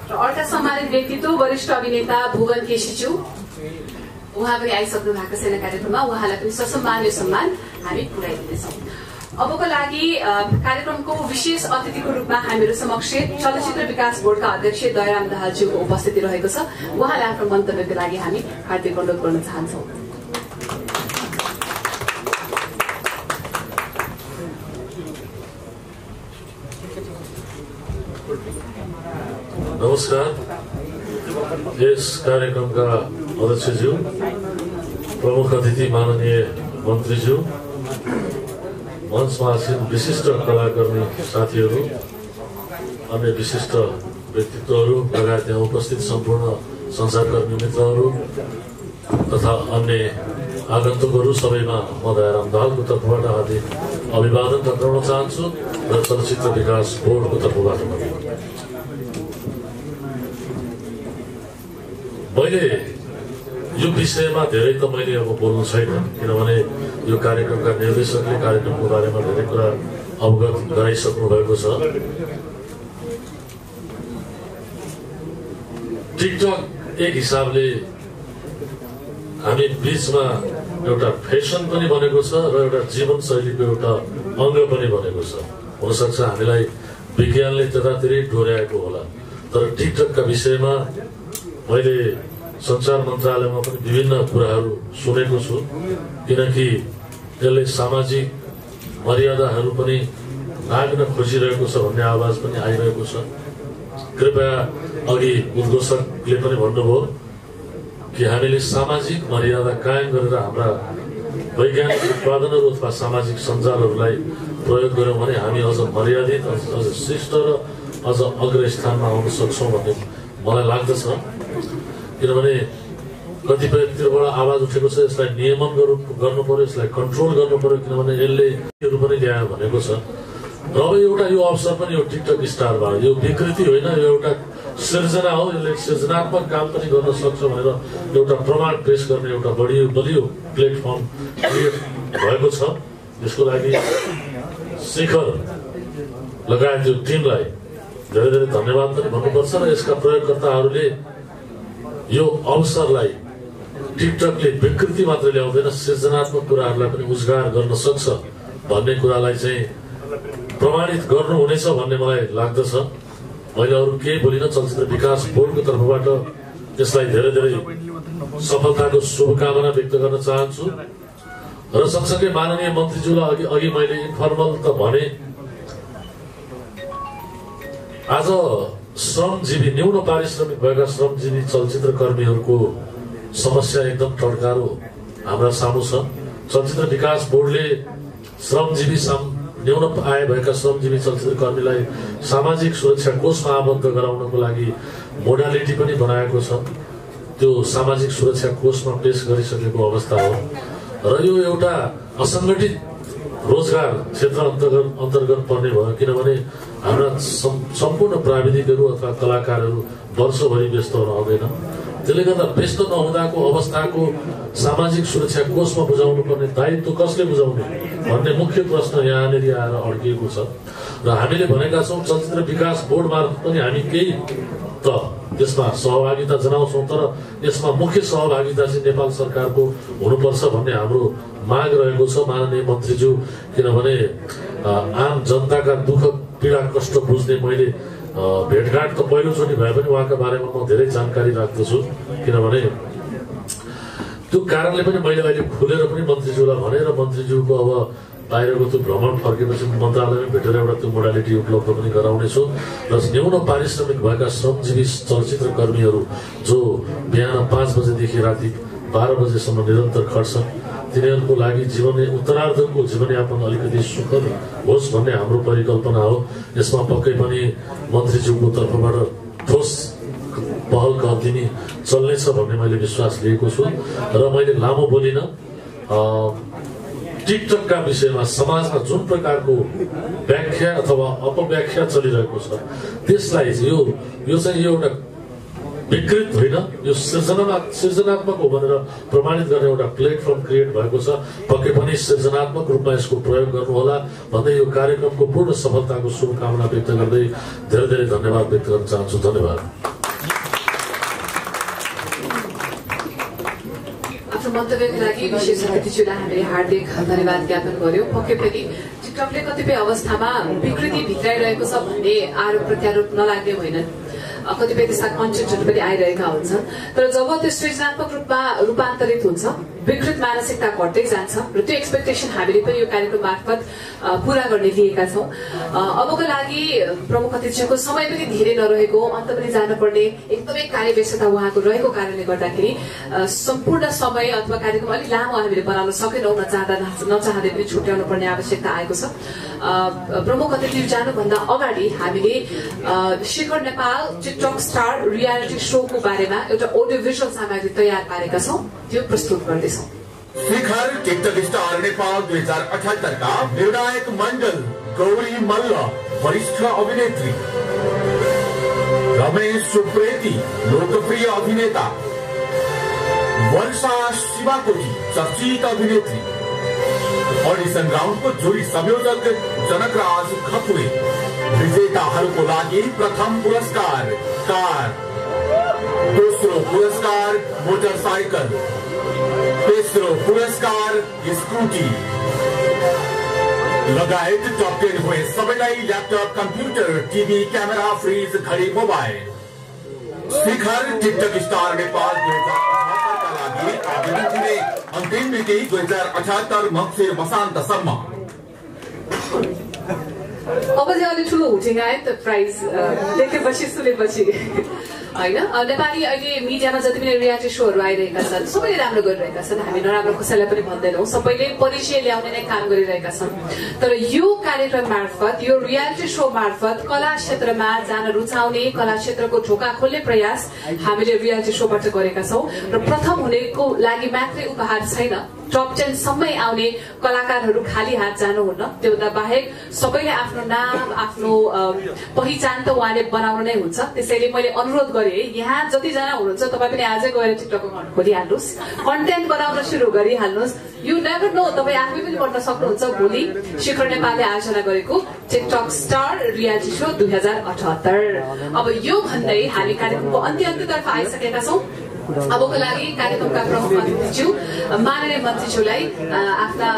र अर्का सम्मानित व्यक्तित्व वरिष्ठ अभिनेता भुवन केसीज्यू, उहाँ पनि आइसक्नु भएको छैन कार्यक्रममा। उहाँलाई पनि ससम्मान यो सम्मान हामी पुर्याइदिनेछौँ। अबको लागि कार्यक्रमको विशेष अतिथिको रूपमा हामीहरू समक्ष चलचित्र विकास बोर्डका अध्यक्ष दयाराम दाहालज्यूको उपस्थिति रहेको छ। उहाँलाई आफ्नो मन्तव्यको लागि हामी हार्दिक अनुरोध गर्न चाहन्छौँ। नमस्कार। यस कार्यक्रमका अध्यक्षज्यू, प्रमुख अतिथि माननीय मन्त्रीज्यू, मञ्चमा आसीन विशिष्ट कलाकर्मी साथीहरू, अन्य विशिष्ट व्यक्तित्वहरू लगायत यहाँ उपस्थित सम्पूर्ण सञ्चारकर्मी मित्रहरू तथा अन्य आगन्तुकहरू, सबैमा म दयाराम दाहालको तर्फबाट हार्दिक अभिवादन टक्राउन चाहन्छु र चलचित्र विकास बोर्डको तर्फबाट पनि। मैले यो विषयमा धेरै त मैले अब बोल्नु छैन, किनभने यो कार्यक्रमका निर्देशकले कार्यक्रमको बारेमा धेरै कुरा अवगत गराइसक्नु भएको छ। टिकटक एक हिसाबले हामी बीचमा एउटा फेसन पनि बनेको छ र एउटा जीवनशैलीको एउटा अङ्ग पनि बनेको छ। हुनसक्छ हामीलाई विज्ञानले त्यतातिरै डोर्याएको होला, तर टिकटकका विषयमा मैले सञ्चार मन्त्रालयमा पनि विभिन्न कुराहरू सुनेको छु, किनकि यसले सामाजिक मर्यादाहरू पनि नाग्न खोजिरहेको छ भन्ने आवाज पनि आइरहेको छ। कृपया अघि उद्घोषकले पनि भन्नुभयो कि हामीले सामाजिक मर्यादा कायम गरेर हाम्रा वैज्ञानिक उत्पादनहरू अथवा सामाजिक सञ्जालहरूलाई प्रयोग गऱ्यौँ भने हामी अझ मर्यादित, अझ शिष्ट र अझ अग्रस्थानमा आउन सक्छौँ भन्ने मलाई लाग्दछ। किनभने कतिपयतिरबाट आवाज उठेको छ यसलाई नियमन गर्नु पर्यो, यसलाई कन्ट्रोल गर्नु पर्यो, किनभने यसले पनि ल्यायो भनेको छ। र अब एउटा यो अवसर पनि यो टिकटक स्टारबाट यो विकृति होइन, यो एउटा सिर्जना हो। यसले सृजनात्मक काम पनि गर्न सक्छ भनेर एउटा प्रमाण पेश गर्ने एउटा बलियो प्लेटफर्म क्रिएट भएको छ। यसको लागि शिखर लगायत यो टिमलाई धेरै धेरै धन्यवाद पनि भन्नुपर्छ र यसका प्रयोगकर्ताहरूले यो अवसरलाई टिकटकले विकृति मात्र ल्याउँदैन, सृजनात्मक कुराहरूलाई पनि उजागर गर्न सक्छ भन्ने कुरालाई चाहिँ प्रमाणित गर्नुहुनेछ भन्ने मलाई लाग्दछ। मैले अरू केही बोलिन, चलचित्र विकास बोर्डको तर्फबाट यसलाई धेरै धेरै सफलताको शुभकामना व्यक्त गर्न चाहन्छु। र सँगसँगै माननीय मन्त्रीज्यूलाई अघि मैले इन्फर्मल त भने, आज श्रमजीवी न्यून पारिश्रमिक भएका श्रमजीवी चलचित्र कर्मीहरूको समस्या एकदम टड्कारो हाम्रा सामु छ। चलचित्र विकास बोर्डले श्रमजीवी न्यून आय भएका श्रमजीवी चलचित्र कर्मीलाई सामाजिक सुरक्षा कोषमा आबद्ध गराउनको लागि मोडालिटी पनि बनाएको छ। त्यो सामाजिक सुरक्षा कोषमा पेश गरिसकेको अवस्था हो र यो एउटा असंगठित रोजगार क्षेत्र अन्तर्गत पर्ने भयो, किनभने हाम्रा सम्पूर्ण प्राविधिकहरू अथवा कलाकारहरू वर्षभरि व्यस्त हुन आउँदैन। त्यसले गर्दा व्यस्त नहुँदाको अवस्थाको सामाजिक सुरक्षा कोषमा बुझाउनु पर्ने दायित्व कसले बुझाउने भन्ने मुख्य प्रश्न यहाँनिर आएर अड्किएको छ र हामीले भनेका छौँ चलचित्र विकास बोर्ड मार्फत पनि हामी केही त त्यसमा सहभागिता जनाउँछौँ, तर यसमा मुख्य सहभागिता चाहिँ नेपाल सरकारको हुनुपर्छ भन्ने हाम्रो माग रहेको छ माननीय मन्त्रीज्यू। किनभने आम जनताका दुःख पीडा कष्ट बुझ्ने मैले भेटघाट त पहिलोचोटि भए पनि उहाँका बारेमा म धेरै जानकारी राख्दछु, किनभने त्यो कारणले पनि मैले अहिले खुलेर पनि मन्त्रीज्यूलाई भनेर मन्त्रीज्यूको अब बाहिरको त्यो भ्रमण फर्केपछि मन्त्रालयमा भेटेर एउटा त्यो मोडालिटी उपलब्ध पनि गराउनेछु र न्यून पारिश्रमिक भएका श्रमजीवी चलचित्र कर्मीहरू जो बिहान 5 बजेदेखि राति 12 बजेसम्म निरन्तर खट्छन् तिनीहरूको लागि उत्तरार्धको जीवनयापन अलिकति सुखद होस् भन्ने हाम्रो परिकल्पना हो। यसमा पक्कै पनि मन्त्रीज्यूको तर्फबाट ठोस पहल कदमी चल्नेछ भन्ने मैले विश्वास लिएको छु र मैले लामो बोलिन टिकटकका विषयमा समाजमा जुन प्रकारको व्याख्या अथवा अपव्याख्या चलिरहेको छ त्यसलाई यो चाहिँ एउटा विकृत होइन, यो सृजनात्मक हो भनेर प्रमाणित गर्ने एउटा प्लेटफर्म क्रिएट भएको छ। पक्कै पनि सृजनात्मक रूपमा यसको प्रयोग गर्नुहोला भन्दै यो कार्यक्रमको पूर्ण सफलताको शुभकामना व्यक्त गर्दै धेरै धेरै धन्यवाद व्यक्त गर्न चाहन्छु। धन्यवाद। मन्तव्यको लागि विशेष अतिथिज्यूलाई हामीले हार्दिक धन्यवाद ज्ञापन गर्यौं। पक्कै पनि टिकटकले कतिपय अवस्थामा विकृति भित्राइरहेको छ भन्ने आरोप प्रत्यारोप नलाग्ने होइनन्, कतिपय त्यस्ता कन्टेन्टहरू पनि आइरहेका हुन्छन्, तर जब त्यो सृजनात्मक रूपमा रूपान्तरित हुन्छ विकृत मानसिकता घट्दै जान्छ र त्यो एक्सपेक्टेसन हामीले पनि यो कार्यक्रम मार्फत पूरा गर्ने लिएका छौँ। अबको लागि प्रमुख अतिथिको समय पनि धेरै नरहेको, अन्त पनि जानुपर्ने एकदमै कार्यव्यस्तता उहाँको रहेको कारणले गर्दाखेरि सम्पूर्ण समय अथवा कार्यक्रम अलिक लामो हामीले बनाउन सकेनौँ, नचाहँदै पनि छुट्याउनु पर्ने आवश्यकता आएको छ। प्रमुख अतिथि जानुभन्दा अगाडि हामीले शिखर नेपाल टिकटक स्टार रियालिटी शोको बारेमा एउटा अडियो भिजुअल सामग्री तयार पारेका छौँ, त्यो प्रस्तुत गर्दैछौँ। शिखर टिकटक स्टार नेपाल 2078 का निर्णायक मण्डल गौरी मल्ल, वरिष्ठ अभिनेत्री रमेश सुप्रेती, लोकप्रिय अभिनेता वर्षा शिवाकोटी, चर्चित अभिनेत्री ऑडिशन राउन्डको जुरी संयोजक जनकराज खपुरे। विजेताहरूको लागि प्रथम पुरस्कार कार, दोस्रो पुरस्कार मोटरसाइकल, तेस्रो पुरस्कार स्कुटी लगायत टप 10 हुए सबैलाई laptop, computer, TV, camera, fridge, घडी, मोबाइल। शिखर टिकटक स्टार नेपाल 2078 का लागि आवेदन दिने अन्तिम मिति 2078 मङ्सिर मसान्तसम्म। अब चाहिँ अलिक ठुलो हुटिङ आयो नि त प्राइज देखेपछि सुनेपछि होइन। नेपाली अहिले मिडियामा जति पनि रियालिटी शोहरू आइरहेका छन् सबैले राम्रो गरिरहेका छन्, हामी नराम्रो कसैलाई पनि भन्दैनौँ, सबैले परिचय ल्याउने नै काम गरिरहेका छन्। तर यो कार्यक्रम मार्फत, यो रियालिटी शो मार्फत कला क्षेत्रमा जान रुचाउने, कला क्षेत्रको ढोका खोल्ने प्रयास हामीले रियालिटी शोबाट गरेका छौँ र प्रथम हुनेको लागि मात्रै उपहार छैन, टप 10 सम्मै आउने कलाकारहरू खाली हात जानुहुन्न। त्योभन्दा बाहेक सबैले आफ्नो नाम, आफ्नो पहिचान त उहाँले बनाउनु नै हुन्छ। त्यसैले मैले अनुरोध गरेँ, यहाँ जतिजना हुनुहुन्छ तपाईँ पनि आजै गएर टिकटक अकाउन्ट खोलिहाल्नुहोस्, कन्टेन्ट बनाउन सुरु गरिहाल्नुहोस्। यु नेभर नो, तपाईँ आफै पनि बन्न सक्नुहुन्छ भोलि शिखर नेपालले आयोजना गरेको टिकटक स्टार रियालिटी शो 2078। अब यो भन्दै हामी कार्यक्रमको अन्त्यतर्फ आइसकेका छौँ। अबको लागि कार्यक्रमका प्रमुख अतिथिज्यू माननीय मन्त्रीज्यूलाई आफ्ना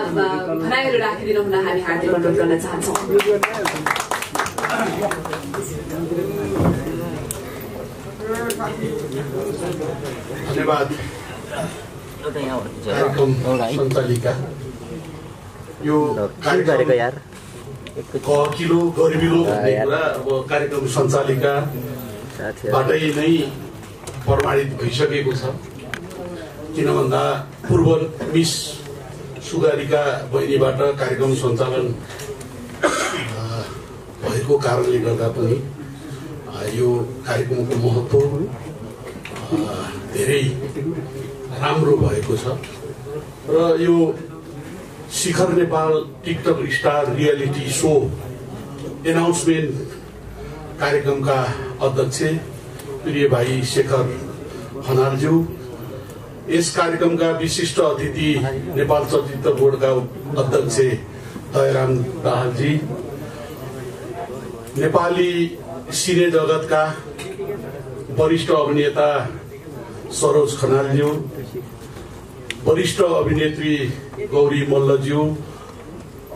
भनाइहरू राखिदिनु हुन हामी हार्दिक अनुरोध गर्न चाहन्छौँ। धन्यवाद। कार्यक्रम सञ्चालिका यो अघिल्लो गरिबिलो भन्ने कुरा अब कार्यक्रम सञ्चालिकाबाटै नै प्रमाणित भइसकेको छ। किन भन्दा पूर्व मिस सुगारीका बहिनीबाट कार्यक्रम सञ्चालन भएको कारणले गर्दा पनि यो कार्यक्रमको महत्त्व धेरै राम्रो भएको छ र यो Shikhar Nepal TikTok star reality show announcement कार्यक्रमका अध्यक्ष प्रिय भाइ शेखर खनालज्यू, यस कार्यक्रमका विशिष्ट अतिथि नेपाल चलचित्र बोर्डका अध्यक्ष दयाराम दाहालजी, नेपाली सिने जगतका वरिष्ठ अभिनेता सरोज खनालज्यू, वरिष्ठ अभिनेत्री गौरी मल्लज्यू,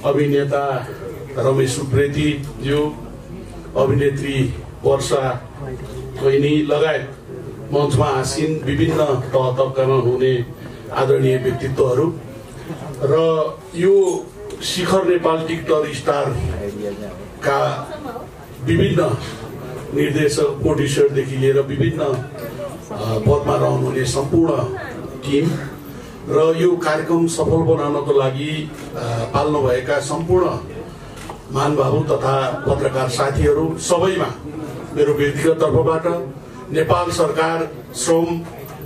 अभिनेता रमेश उप्रेतीज्यू, अभिनेत्री वर्षा बहिनी लगायत मञ्चमा आसीन विभिन्न तह तब्कामा हुने आदरणीय व्यक्तित्वहरू र यो शिखर नेपाल टिकटक स्टार का विभिन्न निर्देशक प्रोड्युसरदेखि लिएर विभिन्न पदमा रहनुहुने सम्पूर्ण टिम र यो कार्यक्रम सफल बनाउनको लागि पाल्नुभएका सम्पूर्ण महानुभाव तथा पत्रकार साथीहरू सबैमा मेरो व्यक्तिगत तर्फबाट नेपाल सरकार श्रम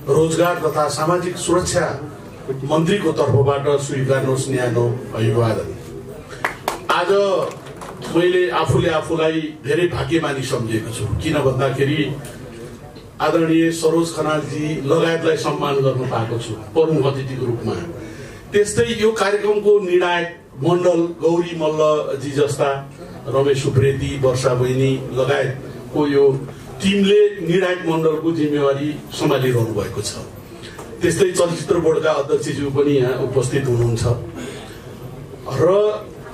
रोजगार तथा सामाजिक सुरक्षा मन्त्रीको तर्फबाट स्वीकार्नुहोस् न्यानो अभिवादन। आज मैले आफूलाई धेरै भाग्यमानी सम्झेको छु, किन भन्दाखेरि आदरणीय सरोज खनालजी लगायतलाई सम्मान गर्न पाएको छु प्रमुख अतिथिको रूपमा। त्यस्तै यो कार्यक्रमको निर्णायक मण्डल गौरी मल्लजी जस्ता, रमेश उप्रेती, वर्षा बहिनी लगायतको यो टिमले निर्णायक मण्डलको जिम्मेवारी सम्हालिरहनु भएको छ। त्यस्तै चलचित्र बोर्डका अध्यक्षज्यू पनि यहाँ उपस्थित हुनुहुन्छ र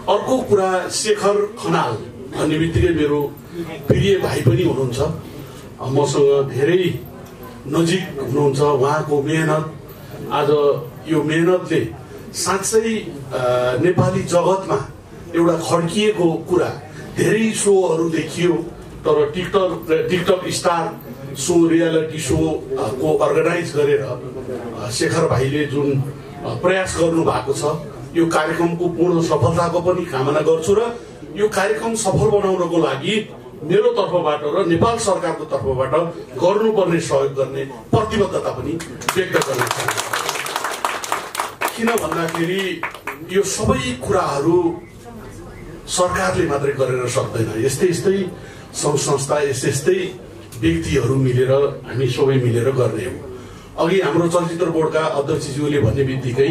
अर्को कुरा शेखर खनाल भन्ने बित्तिकै मेरो प्रिय भाइ पनि हुनुहुन्छ, मसँग धेरै नजिक हुनुहुन्छ। उहाँको मेहनत, आज यो मेहनतले साँच्चै नेपाली जगतमा एउटा खड्किएको कुरा, धेरै सोहरू देखियो तर TikTok star so reality so को अर्गनाइज गरेर शेखर भाइले जुन प्रयास गर्नु भएको छ, यो कार्यक्रमको पूर्ण सफलताको पनि कामना गर्छु र यो कार्यक्रम सफल बनाउनको लागि मेरो तर्फबाट र नेपाल सरकारको तर्फबाट गर्नुपर्ने सहयोग गर्ने प्रतिबद्धता पनि व्यक्त गर्न चाहन्छु। किन भन्दाखेरि यो सबै कुराहरू सरकारले मात्रै गरेर सक्दैन, यस्तै सङ्घ संस्था यस्तै व्यक्तिहरू मिलेर हामी सबै मिलेर गर्ने हो। अघि हाम्रो चलचित्र बोर्डका अध्यक्षज्यूले भन्ने बित्तिकै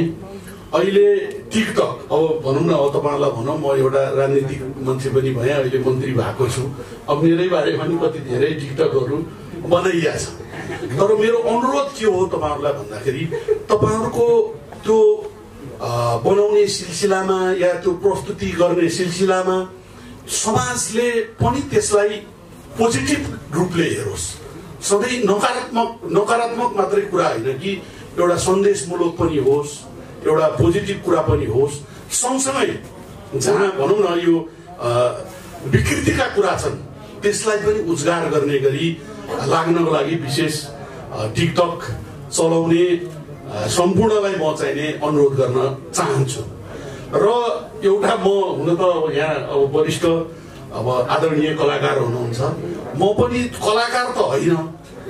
अहिले टिकटक, अब भनौँ न, अब तपाईँलाई भनौँ म एउटा राजनीतिक मान्छे पनि भएँ, अहिले मन्त्री भएको छु, अब मेरै बारेमा पनि कति धेरै टिकटकहरू बनाइया छ। तर मेरो अनुरोध के हो तपाईँहरूलाई भन्दाखेरि तपाईँहरूको त्यो बनाउने सिलसिलामा या त्यो प्रस्तुति गर्ने सिलसिलामा समाजले पनि त्यसलाई पोजिटिभ रूपले हेरोस्। सधैँ नकारात्मक मात्रै कुरा होइन कि एउटा सन्देशमूलक पनि होस्, एउटा पोजिटिभ कुरा पनि होस्, सँगसँगै जहाँ भनौँ न यो विकृतिका कुरा छन् त्यसलाई पनि उजागर गर्ने गरी लाग्नको लागि विशेष टिकटक चलाउने सम्पूर्णलाई म चाहिने अनुरोध गर्न चाहन्छु। र एउटा म हुन त यहाँ अब वरिष्ठ अब आदरणीय कलाकार हुनुहुन्छ, म पनि कलाकार त होइन,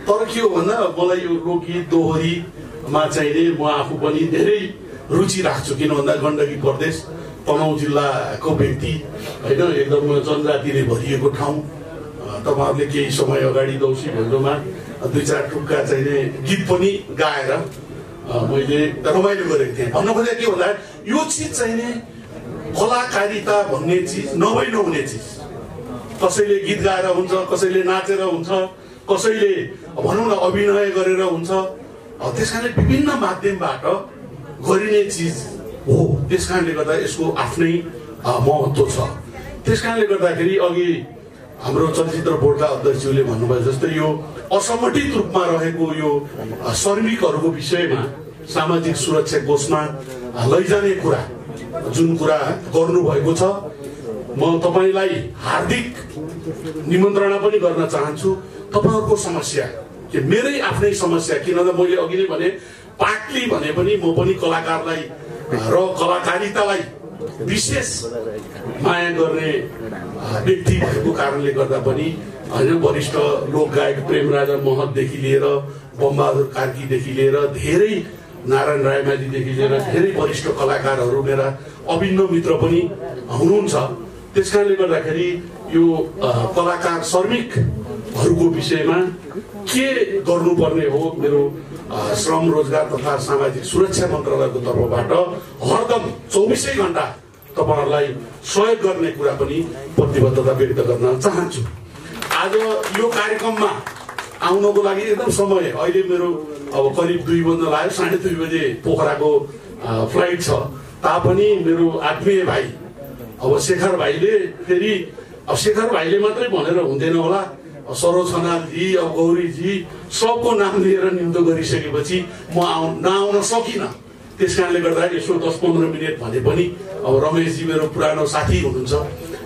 तर के हो भन्दा मलाई यो लोकगीत दोहोरीमा चाहिने म आफू पनि धेरै रुचि राख्छु। किन भन्दा गण्डकी प्रदेश तनहुँ जिल्लाको व्यक्ति होइन, एकदम जनजातिले भरिएको ठाउँ। तपाईँहरूले केही समय अगाडि दौसी भैलोमा 2-4 टुक्का चाहिने गीत पनि गाएर मैले रमाइलो गरेको थिएँ। भन्नु खोजेको के भन्दा यो चिज चाहिने कलाकारिता भन्ने चिज नहुने चिज, कसैले गीत गाएर हुन्छ, कसैले नाचेर हुन्छ, कसैले भनौँ न अभिनय गरेर हुन्छ। त्यस कारणले विभिन्न माध्यमबाट गरिने चिज हो, त्यस कारणले गर्दा यसको आफ्नै महत्त्व छ। त्यस कारणले गर्दाखेरि अघि हाम्रो चलचित्र बोर्डका अध्यक्षज्यूले भन्नुभयो जस्तै यो असङ्गठित रूपमा रहेको यो श्रमिकहरूको विषयमा सामाजिक सुरक्षा कोषमा लैजाने कुरा जुन कुरा गर्नुभएको छ, म तपाईँलाई हार्दिक निमन्त्रणा पनि गर्न चाहन्छु। तपाईँहरूको समस्या कि मेरै आफ्नै समस्या, किन त मैले अघि नै भने पार्टली भने पनि म पनि कलाकारलाई र कलाकारितालाई विशेष माया गर्ने व्यक्ति भएको कारणले गर्दा पनि होइन, वरिष्ठ लोकगायक प्रेमराजा महतदेखि लिएर बमबहादुर कार्कीदेखि लिएर धेरै नारायण रायमाझीदेखि लिएर धेरै वरिष्ठ कलाकारहरू मेरा अभिन्न मित्र पनि हुनुहुन्छ। त्यस कारणले गर्दाखेरि यो कलाकार श्रमिकहरूको विषयमा के गर्नुपर्ने हो, मेरो श्रम रोजगार तथा सामाजिक सुरक्षा मन्त्रालयको तर्फबाट हरदम 24 घण्टा तपाईँहरूलाई सहयोग गर्ने कुरा पनि प्रतिबद्धता व्यक्त गर्न चाहन्छु। आज यो कार्यक्रममा आउनको लागि एकदम समय, अहिले मेरो अब करिब 2 बज्न लाग्यो, 2:30 बजे पोखराको फ्लाइट छ तापनि मेरो आत्मीय भाइ अब शेखर भाइले फेरि, अब शेखर भाइले मात्रै भनेर हुँदैन होला, सरोज खनालजी, अब गौरीजी सबको नाम लिएर निम्तो गरिसकेपछि म नआउन सकिनँ। त्यस कारणले गर्दा यसो 10-15 मिनट भने पनि अब रमेशजी मेरो पुरानो साथी हुनुहुन्छ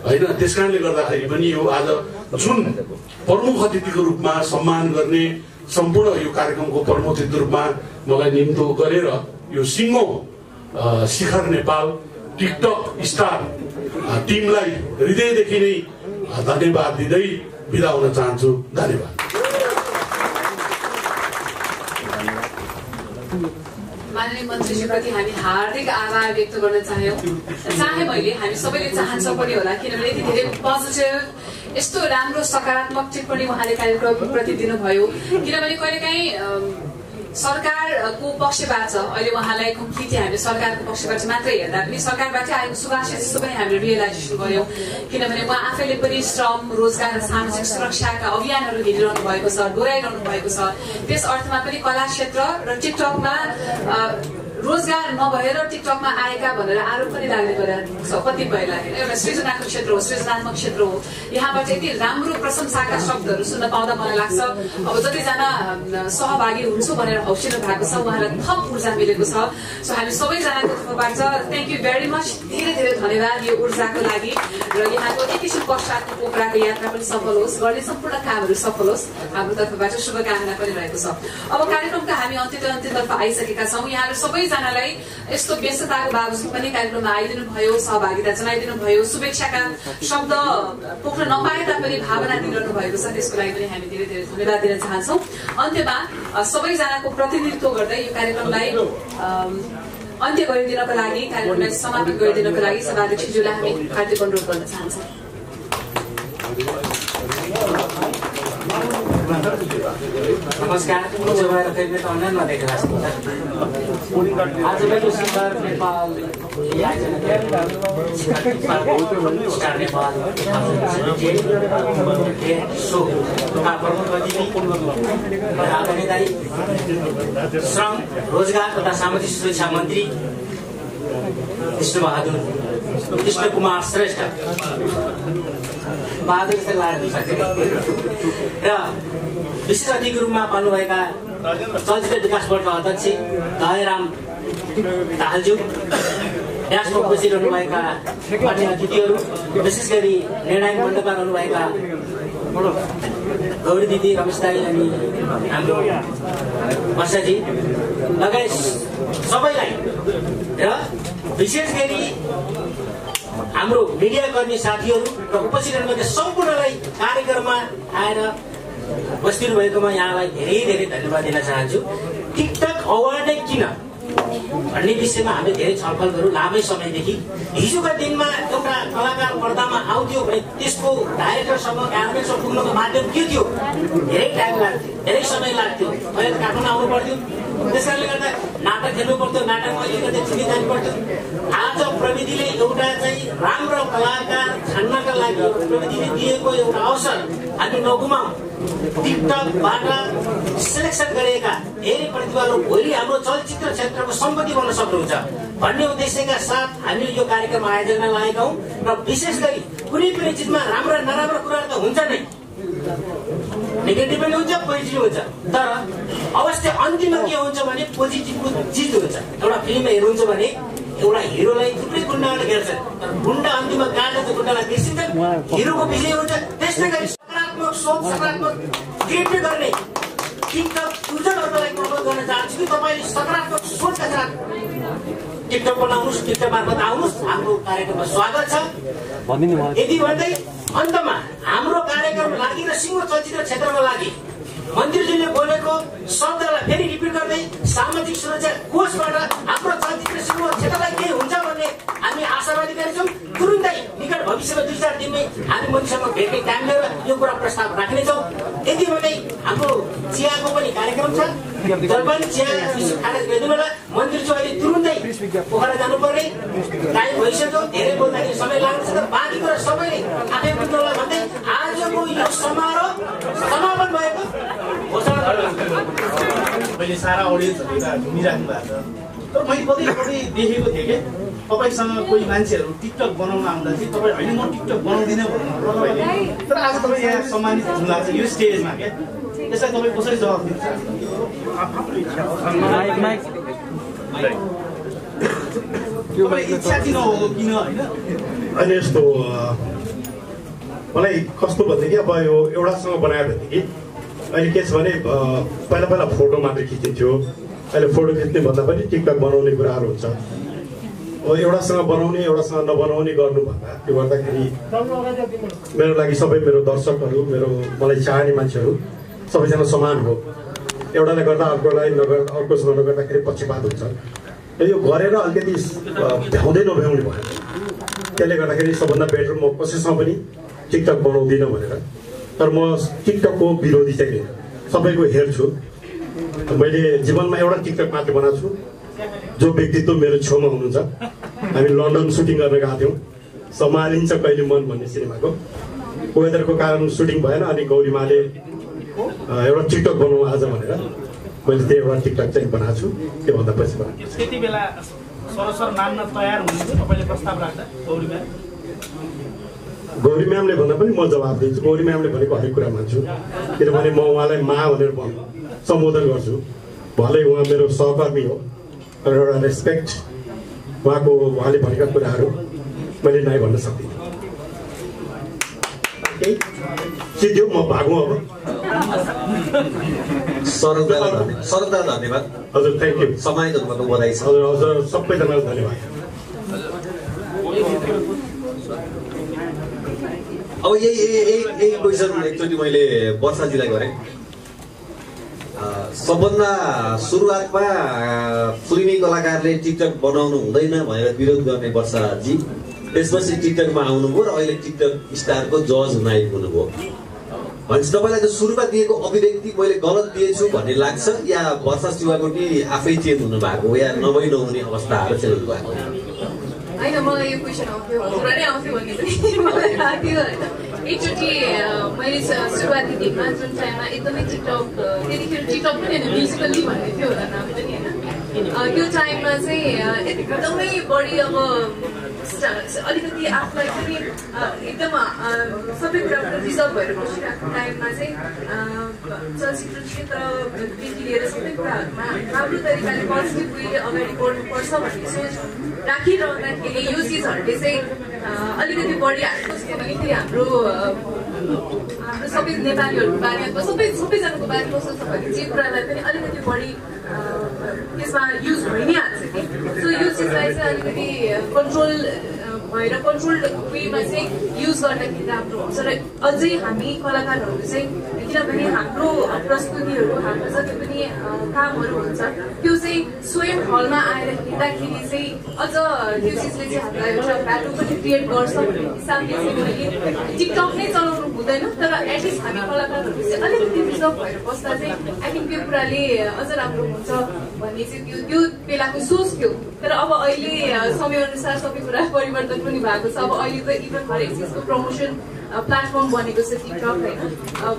होइन, त्यस कारणले गर्दाखेरि पनि यो आज जुन प्रमुख अतिथिको रूपमा सम्मान गर्ने, सम्पूर्ण यो कार्यक्रमको प्रमुख अतिथिको रूपमा मलाई निम्तो गरेर यो सिङ्गो शिखर नेपाल टिकटक स्टार टिमलाई हृदयदेखि नै धन्यवाद दिँदै बिदा हुन चाहन्छु। धन्यवाद। माननीय मन्त्रीज्यूप्रति हामी हार्दिक आभार व्यक्त गर्न चाहे मैले, हामी सबैले चाहन्छौँ पनि होला, किनभने यति धेरै पोजिटिभ यस्तो राम्रो सकारात्मक टिप्पणी उहाँले कार्यक्रमप्रति दिनुभयो। किनभने कहिलेकाहीँ सरकारको पक्षबाट अहिले उहाँलाई कम्प्लिटली हामीले सरकारको पक्षबाट मात्रै हेर्दा पनि सरकारबाटै आएको सुभाषित जस्तो पनि हामीले रियलाइजेसन गर्यौँ। किनभने उहाँ आफैले पनि श्रम रोजगार र सामाजिक सुरक्षाका अभियानहरू हेरिरहनु भएको छ, डोराइरहनु भएको छ। त्यस अर्थमा पनि कला क्षेत्र र टिकटकमा रोजगार नभएर टिकटकमा आएका भनेर आरोप पनि लाग्ने गरेको छ कतिपयलाई। एउटा सृजनाको क्षेत्र हो, सृजनात्मक क्षेत्र हो। यहाँबाट यति राम्रो प्रशंसाका शब्दहरू सुन्न पाउँदा मलाई लाग्छ अब जतिजना सहभागी हुन्छु भनेर हौसिलो भएको छ उहाँलाई थप ऊर्जा मिलेको छ। सो हामी सबैजनाको तर्फबाट थ्याङ्क यू भेरी मच, धेरै धेरै धन्यवाद यो ऊर्जाको लागि। र यहाँको एकैछिन पश्चातको पोखराको यात्रा पनि सफल होस्, गर्ने सम्पूर्ण कामहरू सफल होस्, हाम्रो तर्फबाट शुभकामना पनि रहेको छ। अब कार्यक्रमका हामी अन्त्यतर्फ आइसकेका छौँ। यहाँहरू सबैजनालाई यस्तो व्यस्तताको बावजुद पनि कार्यक्रममा आइदिनु भयो, सहभागिता जनाइदिनु भयो, शुभेच्छाका शब्द पोख्न नपाए तापनि भावना दिइरहनु भएको छ, त्यसको लागि पनि हामी धेरै धेरै धन्यवाद दिन चाहन्छौँ। अन्त्यमा सबैजनाको प्रतिनिधित्व गर्दै यो कार्यक्रमलाई अन्त्य गरिदिनको लागि, कार्यक्रमलाई समापन गरिदिनको लागि सभाध्यक्षज्यूलाई हामी हार्दिक अनुरोध गर्न चाहन्छौँ। नमस्कार। जो भएर फेरि त अनलाइन नदेखेको जस्तो आज मेरो शिखर नेपाल स्टार नेपाल सो प्रमुख अतिथि आदरणीय दाई श्रम रोजगार तथा सामाजिक सुरक्षा मन्त्री कृष्ण कुमार श्रेष्ठ बहादुर र विशेष अतिथिको रूपमा पाल्नुभएका चलचित्र विकास बोर्डका अध्यक्ष दयाराम दाहालज्यू, ड्यासमा बसिरहनुभएका अन्य अतिथिहरू, विशेष गरी निर्णायक मण्डपमा रहनुभएका गौरी दिदी, रमेश दाई अनि हाम्रो वर्षाजी लगायत सबैलाई र विशेष गरी हाम्रो मिडियाकर्मी साथीहरू र उपस्थित रहनुभएका सम्पूर्णलाई कार्यक्रममा आएर बसिदिनु भएकोमा यहाँलाई धेरै धेरै धन्यवाद दिन चाहन्छु। टिकटक अवार्ड नै किन भन्ने विषयमा हामीले धेरै छलफल गऱ्यौँ लामै समयदेखि। हिजोका दिनमा एउटा कलाकार पर्दामा आउँथ्यो भने त्यसको डाइरेक्टरसम्म क्यामेरासम्म पुग्नको माध्यम के थियो? धेरै टाइम लाग्थ्यो, धेरै समय लाग्थ्यो। अहिले काठमाडौँ आउनु पर्थ्यो, त्यस कारणले गर्दा नाटक खेल्नु पर्थ्यो, नाटक अहिले गर्दै चिनी जानु पर्थ्यो। आज प्रविधिले एउटा चाहिँ राम्रो कलाकार छान्नका लागि प्रविधिले दिएको एउटा अवसर हामी नगुमाउँ। टिकटकबाट सेलेक्सन गरेका धेरै प्रतिभाहरू भोलि हाम्रो चलचित्र क्षेत्रको सम्पत्ति बन्न सक्नुहुन्छ भन्ने उद्देश्यका साथ हामीले यो कार्यक्रम आयोजना लागेका हौँ। र विशेष गरी कुनै पनि चिजमा राम्रो नराम्रो कुराहरू त हुन्छ नै, नेगेटिभ पनि हुन्छ, पोजिटिभ हुन्छ, तर अवश्य अन्तिममा के हुन्छ भने पोजिटिभको चिज हुन्छ। एउटा फिल्म हेर्नुहुन्छ भने एउटा हिरोलाई थुप्रै गुन्डाहरूले घेर्छन्, तर गुन्डा अन्तिममा काटेर चाहिँ गुन्डालाई बिर्सिन्छन्, हिरोको विजय हुन्छ। त्यस्तै गरी सकारात्मक सोच, सकारात्मक क्रिएट गर्ने टिकटक युजरहरूलाई अनुरोध गर्न चाहन्छु कि तपाईँले सकारात्मक सोचका साथ टिकटक बनाउनुहोस्, टिकटक मार्फत आउनुहोस्, हाम्रो कार्यक्रममा स्वागत छ। यदि भन्दै अन्तमा हाम्रो कार्यक्रम लागि र सिङ्गो चलचित्र क्षेत्रका लागि मन्त्रीजीले बोलेको शब्दलाई फेरि रिपिट गर्दै सामाजिक सुरक्षा कोषबाट हाम्रो चलचित्र सिङ्गो क्षेत्रलाई के हुन्छ भन्ने हामी आशावादी छौँ। तुरुन्तै निकट भविष्यमा 2-4 दिनमै हामी मन्त्रीसँग भेट्ने टाइम लिएर यो कुरा प्रस्ताव राख्नेछौँ। यति भन्दै हाम्रो चियाको पनि कार्यक्रम छ। जलपानी चिया खाना भेट्नु बेला मन्त्रीजी अहिले तुरुन्तै पोखरा जानुपर्ने टाइम भइसक्यो। धेरै बोल्दाखेरि समय लाग्छ त बाँकी कुरा सबैले आफै बुझ्नलाई भन्दै आजको यो समारोह समापन भएको मैले सारा अडियन्सहरू घुमिराख्नु भएको छ। तर मैले कतै कतै देखेको थिएँ कि तपाईँसँग कोही मान्छेहरू टिकटक बनाउन आउँदा चाहिँ तपाईँ होइन म टिकटक बनाउँदिनँ भन्नु तपाईँले। तर आज तपाईँ यहाँ सम्मानित हुनु भएको छ यो स्टेजमा क्या, यसलाई तपाईँ कसरी जवाब दिन्छ? तपाईँ इच्छा किन हो किन होइन? अनि यस्तो मलाई कस्तो भनेदेखि अब यो एउटासँग बनायो भनेदेखि अहिले के छ भने पहिला पहिला फोटो मात्रै खिचिन्थ्यो। अहिले फोटो खिच्ने भन्दा पनि टिकटक बनाउने कुराहरू हुन्छ। अब एउटासँग बनाउने एउटासँग नबनाउने गर्नुभन्दा त्यो गर्दाखेरि मेरो लागि सबै मेरो दर्शकहरू, मेरो मलाई चाहने मान्छेहरू सबैजना समान हो। एउटाले गर्दा अर्कोलाई नगर्दा अर्कोसँग नगर्दाखेरि पक्षपात हुन्छ। यो गरेर अलिकति भ्याउँदै नभ्याउने भयो। त्यसले गर्दाखेरि सबभन्दा बेटर म कसैसँग पनि टिकटक बनाउँदिनँ भनेर। तर म टिकटकको विरोधी चाहिँ होइन, सबैको हेर्छु। मैले जीवनमा एउटा टिकटक मात्र बनाएको छु जो व्यक्तित्व मेरो छेउमा हुनुहुन्छ। हामी लन्डन सुटिङ गर्न गएको थियौँ, सम्हालिन्छ कहिले मन भन्ने सिनेमाको। वेदरको कारण सुटिङ भएन, अनि गौरीमाले एउटा टिकटक बनाउँ आज भनेर मैले त्यो एउटा टिकटक चाहिँ बनाएको छु। त्योभन्दा पछि बनाएको छु। त्यति बेला सरसर मान्न तयार हुनुहुन्छ तपाईँले प्रस्ताव राख्दा? गौरी म्यामले भन्दा पनि म जवाब दिन्छु। गौरी म्यामले भनेको हरेक कुरा मान्छु, किनभने म उहाँलाई मा भनेर सम्बोधन गर्छु। भलै उहाँ मेरो सहकर्मी हो, तर एउटा रेस्पेक्ट उहाँले भनेका कुराहरू मैले नै भन्न सक्दिनँ। सिद्धो म भागौँ अब। सरदार धन्यवाद। हजुर थ्याङ्क यू। सम्मानित हुनुभएको बधाई छ। हजुर हजुर सबैजनालाई धन्यवाद। अब यही क्वेसन एकचोटि मैले वर्षाजीलाई गरेँ। सबभन्दा सुरुवातमा फिल्मी कलाकारले टिकटक बनाउनु हुँदैन भनेर विरोध गर्ने वर्षाजी, त्यसपछि टिकटकमा आउनुभयो र अहिले टिकटक स्टारको जज हुन आइपुग्नुभयो। भनेपछि तपाईँलाई त सुरुमा दिएको अभिव्यक्ति मैले गलत दिएछु भन्ने लाग्छ, या वर्षा शिवाकोटी आफै चेन्ज हुनु भएको, या नभई नहुने अवस्थाहरू चेन्ज हुनु भएको? होइन, मलाई यो क्वेसन आउँथ्यो, हजुर नै आउँथ्यो भन्ने पनि मलाई लाग्थ्यो होइन। एकचोटि मैले सुरुवाती दिनमा जुन टाइममा एकदमै टिकटक, त्यतिखेर टिकटक पनि होइन म्युजिकली भन्ने थियो होला नाम पनि होइन, त्यो टाइममा चाहिँ एकदमै बढी अब अलिकति आफूलाई पनि एकदम सबै कुराबाट रिजर्भ भएर बसिरहेको टाइममा चाहिँ चलचित्र क्षेत्रदेखि लिएर सबै कुराहरूमा राम्रो तरिकाले पोजिटिभ वेले अगाडि बढ्नुपर्छ भन्ने सोच राखिरहँदाखेरि यो चिजहरूले चाहिँ अलिकति बढी हाल्नुहोस्, किनकि हाम्रो सबै नेपालीहरूको बारेमा सबैजनाको बारेमा सोच्नु भने जे कुरालाई पनि अलिकति बढी त्यसमा युज भइ नै हाल्छ कि। सो यो चिजलाई चाहिँ अलिकति कन्ट्रोल भएर कन्ट्रोल्ड वेमा चाहिँ युज गर्दाखेरि राम्रो हुन्छ। र अझै हामी कलाकारहरू चाहिँ, किनभने हाम्रो प्रस्तुतिहरू, हाम्रो जति पनि कामहरू हुन्छ त्यो चाहिँ स्वयं हलमा आएर हेर्दाखेरि चाहिँ अझ त्यो चिजले चाहिँ हामीलाई एउटा भ्यालु पनि क्रिएट गर्छ भन्ने हिसाबले चाहिँ मैले टिकटक नै चलाउनु हुँदैन, तर एटलिस्ट हामी कलाकारहरू चाहिँ अलिकति रिजर्भ भएर बस्दा चाहिँ आई थिङ्क त्यो कुराले अझ राम्रो हुन्छ भन्ने चाहिँ त्यो बेलाको सोच थियो। तर अब अहिले समयअनुसार सबै कुरा परिवर्तन पनि भएको छ। अब अहिले त इभन हरेक चिजको प्रमोसन प्लेटफर्म बनेको छ टिकटक होइन।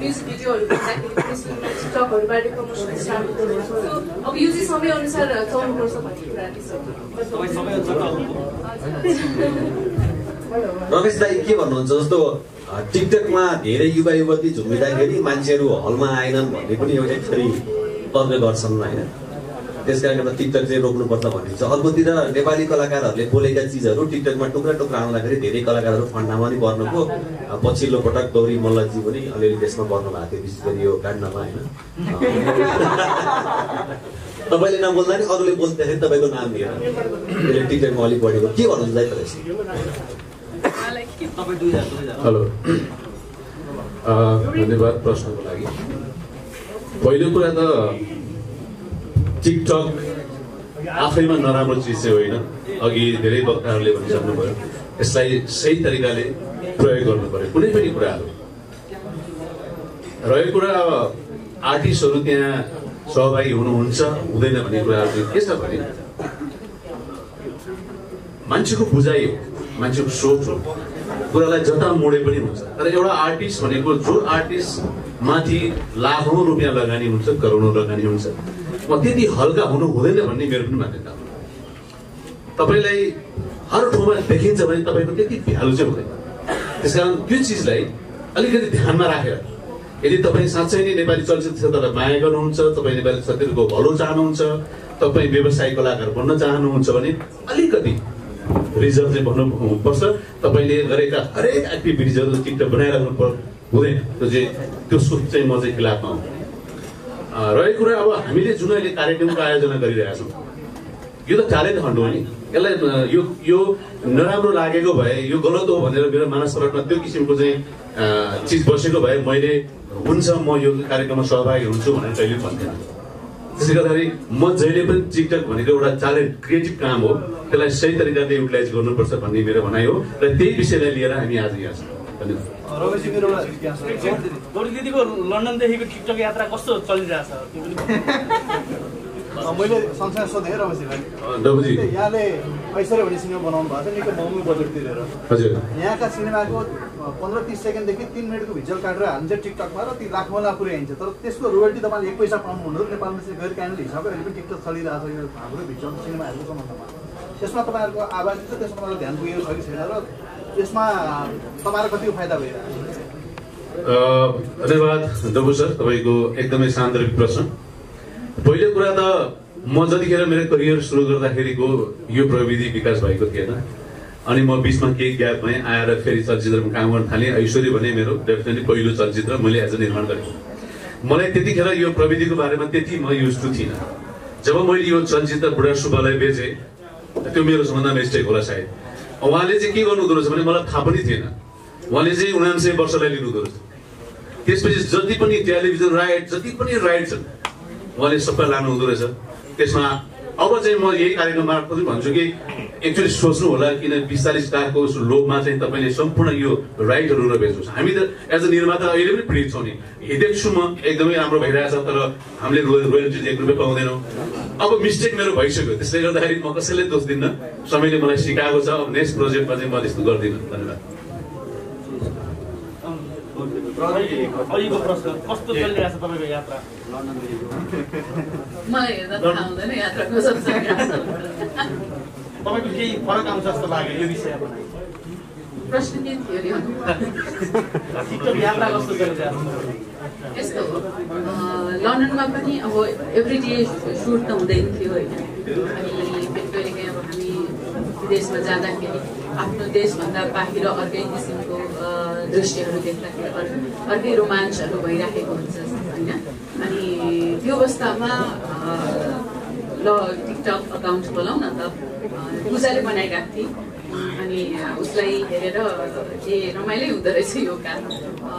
म्युजिक भिडियोहरू भन्दाखेरि पनि सुरुमा टिकटकहरूबाट प्रमोसन स्टार्ट गरेको छ। अब यो चाहिँ समयअनुसार चल्नुपर्छ भन्ने कुरा छ। रमेश दाई के भन्नुहुन्छ? जस्तो टिकटकमा धेरै युवा युवती झुमिँदाखेरि मान्छेहरू हलमा आएनन् भन्ने पनि एउटा थरी तर्क गर्छन् होइन? त्यसकारण एउटा टिकटक चाहिँ रोक्नुपर्छ भन्ने छ। अर्कोतिर नेपाली कलाकारहरूले बोलेका चिजहरू टिकटकमा टुक्रा टुक्रा आउँदाखेरि धेरै कलाकारहरू फन्डामा पनि पर्नुको पछिल्लो पटक गौरी मल्लजी पनि अलिअलि त्यसमा पर्नु भएको थियो, विशेष गरी यो काण्डमा होइन। तपाईँले नबोल्दा नि अरूले बोल्दाखेरि तपाईँको नाम लिएर त्यसले टिकटकमा अलिक बढेको के भन्नुहुन्छ दाइ तपाईँ? हेलो, धन्यवाद प्रश्नको लागि। पहिलो कुरा त टिकटक आफैमा नराम्रो चिज चाहिँ होइन, अघि धेरै वक्ताहरूले भनिसक्नुभयो। यसलाई सही तरिकाले प्रयोग गर्नु पर्यो कुनै पनि कुराहरू। रहेको कुरा अब आर्टिस्टहरू त्यहाँ सहभागी हुनुहुन्छ हुँदैन भन्ने कुराहरू के छ भने मान्छेको बुझाइ हो, मान्छेको सोच हो, कुरालाई जता मोडे पनि हुन्छ। तर एउटा आर्टिस्ट भनेको जो आर्टिस्ट माथि लाखौँ रुपियाँ लगानी हुन्छ, करोडौँ लगानी हुन्छ, त्यति हल्का हुनु हुँदैन भन्ने मेरो पनि मान्यता हो। तपाईँलाई हर ठाउँमा देखिन्छ भने तपाईँको त्यति भ्यालु चाहिँ हुँदैन। त्यसकारण त्यो चिजलाई अलिकति ध्यानमा राखेर यदि तपाईँ साँच्चै नै नेपाली चलचित्र क्षेत्रलाई माया गर्नुहुन्छ, तपाईँ नेपाली चलचित्रको भलो चाहनुहुन्छ, तपाईँ व्यवसायिक कलाकार बन्न चाहनुहुन्छ भने अलिकति रिजर्भ चाहिँ भन्नुपर्छ। तपाईँले गरेका हरेक एक्टिभिटिजहरू टिकटक बनाइराख्नु हुँदैन, त्यो सोच चाहिँ म चाहिँ खिलाफमा हुँ। रहेको कुरा अब हामीले जुन अहिले कार्यक्रमको आयोजना गरिरहेका छौँ यो त ट्यालेन्ट हन्ट हो नि। यसलाई यो नराम्रो लागेको भए, यो गलत हो भनेर मेरो मानसपटमा त्यो किसिमको चाहिँ चिज बसेको भए मैले हुन्छ म यो कार्यक्रममा सहभागी हुन्छु भनेर कहिले भन्दैन। त्यसले गर्दाखेरि म जहिले पनि टिकटक भनेको एउटा ट्यालेन्ट क्रिएटिभ काम हो, त्यसलाई सही तरिकाले युटिलाइज गर्नुपर्छ भन्ने मेरो भनाइ हो र त्यही विषयलाई लिएर हामी आज यहाँ छौँ। धन्यवाद। रमेशजी, मेरो एउटा जिज्ञासा छ। गौरी दिदीको लन्डनदेखिको टिकटक यात्रा कस्तो चलिरहेछ? मैले सँगसँगै सोधेँ रमेशजीलाई, यहाँले ऐश्वर्य भन्ने सिनेमा बनाउनु भएको छ निकै महँगो बजेट तिरेर। हजुर, यहाँका सिनेमाको 15-30 सेकेन्डदेखि 3 मिनटको भिजुअल काटेर हालिन्छ टिकटकमा र ती लाखौँ लाख पुर्याइन्छ। तर त्यसको रोयल्टी तपाईँले 1 पैसा पाउनु हुँदैन। नेपालमा चाहिँ गैर कानुनी हिसाबले अहिले पनि टिकटक चलिरहेको छ यो हाम्रो भिजुअल सिनेमाहरूको सम्बन्धमा। त्यसमा तपाईँहरूको आवाज छ, त्यसमा तपाईँलाई ध्यान पुगेको छ कि छैन र यसमा तपाईँहरू कतिको फाइदा भइरहेको छ? धन्यवाद डबु सर, तपाईँको एकदमै सान्दर्भिक प्रश्न। पहिलो कुरा त म जतिखेर मेरो करियर सुरु गर्दाखेरिको यो प्रविधि विकास भएको थिएन, अनि म बिचमा केही ग्याप भएँ, आएर फेरि चलचित्रमा काम गर्न थालेँ। ऐश्वर्य भने मेरो डेफिनेटली पहिलो चलचित्र मैले एज निर्माण गरेँ। मलाई त्यतिखेर यो प्रविधिको बारेमा त्यति म युज टु थिइनँ। जब मैले यो चलचित्र बुढा सुब्बालाई बेचेँ, त्यो मेरो सबभन्दा मिस्टेक होला सायद। उहाँले चाहिँ के गर्नु हुँदो रहेछ भने मलाई थाहा पनि थिएन। उहाँले चाहिँ 79 वर्षलाई लिनुहुँदो रहेछ। त्यसपछि जति पनि टेलिभिजन राइट, जति पनि राइट छन् उहाँले सबै लानु हुँदो रहेछ। त्यसमा अब चाहिँ म यही कार्यक्रम मार्फत भन्छु कि एक्चुअली सोच्नु होला, किन 40-40 लाखको लोभमा चाहिँ तपाईँले सम्पूर्ण यो राइटहरू नबेच्नुहोस्। हामी त एज अ निर्माता अहिले पनि पीडित छौँ नि। हिँडेको छु म, एकदमै राम्रो भइरहेछ, तर हामीले रोयल्टी 1 रुपियाँ पाउँदैनौँ। अब मिस्टेक मेरो भइसक्यो, त्यसले गर्दाखेरि म कसैले दोष दिन्न। समयले मलाई सिकाएको छ। अब नेक्स्ट प्रोजेक्टमा चाहिँ म त्यस्तो गर्दिनँ। धन्यवाद। अहिलेको प्रश्न कस्तो चलिरहेछ तपाईँको यात्रा? मलाई हेर्दा थाहा हुँदैन यात्रा कस्तो चलिरहेछ। तपाईँको केही फरक आउँछ जस्तो लाग्यो यो विषयमा? प्रश्न के थियो? टिकटक यात्रा कस्तो चलिरहेछ? यस्तो हो, लन्डनमा पनि अब एभ्रिडे सुट त हुँदैन थियो होइन। अनि कहिलेकाहीँ अब हामी विदेशमा जाँदाखेरि आफ्नो देशभन्दा बाहिर अर्कै किसिमको दृश्यहरू देख्दाखेरि अर्कै रोमाञ्चहरू भइराखेको हुन्छ होइन। अनि त्यो अवस्थामा ल टिकटक अकाउन्ट खोलाउँ न त, पूजाले बनाइरहेको थिएँ। अनि उसलाई हेरेर ए रमाइलो हुँदो रहेछ यो काम,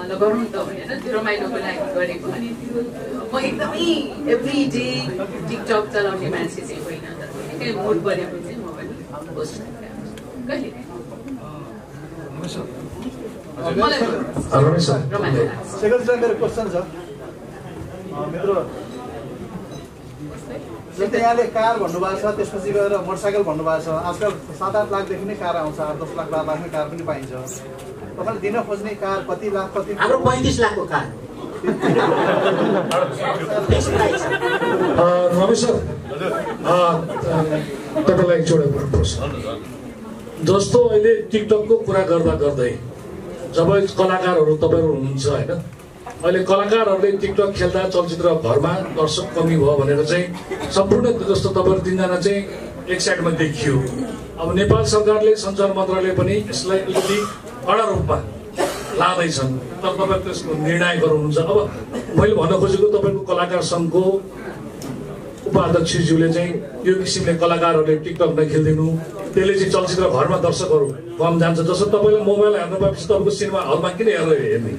ल गरौँ त भनेर त्यो रमाइलोको लागि गरेको। अनि त्यो म एकदमै एभ्री डे टिकटक चलाउने मान्छे चाहिँ होइन, तर निकै मुड परेको चाहिँ म पनि पोस्ट गरिरहेको कहिले मेरो क्वेसन छ मित्र। जस्तै यहाँले कार भन्नुभएको छ, त्यसपछि गएर मोटरसाइकल भन्नुभएको छ। आजकल 7-8 लाखदेखि नै कार आउँछ, 8-10 लाख 12 लाखमै कार पनि पाइन्छ। तपाईँले दिन खोज्ने कार कति लाख कति? हाम्रो 35 लाखको कार। रमेश सर, तपाईँलाई एकचोटि प्रश्न। जस्तो अहिले टिकटकको कुरा गर्दा गर्दै जब कलाकारहरू तपाईँहरू हुनुहुन्छ होइन, अहिले कलाकारहरूले टिकटक खेल्दा चलचित्र घरमा दर्शक कमी भयो भनेर चाहिँ सम्पूर्ण जस्तो तपाईँहरू तिनजना चाहिँ एक साइडमा देखियो। अब नेपाल सरकारले सञ्चार मन्त्रालयले पनि यसलाई अलिकति कडा रूपमा लाँदैछन्, तर तपाईँ त्यसको निर्णय गर्नुहुन्छ। अब मैले भन्न खोजेको तपाईँको कलाकार सङ्घको उपाध्यक्षज्यूले चाहिँ यो किसिमले कलाकारहरूले टिकटक नखेलिदिनु, त्यसले चाहिँ चलचित्र घरमा दर्शकहरू कम जान्छ। जस्तो तपाईँले मोबाइल हेर्न पाएपछि तपाईँको सिनेमा हलमा किन हेर्ने,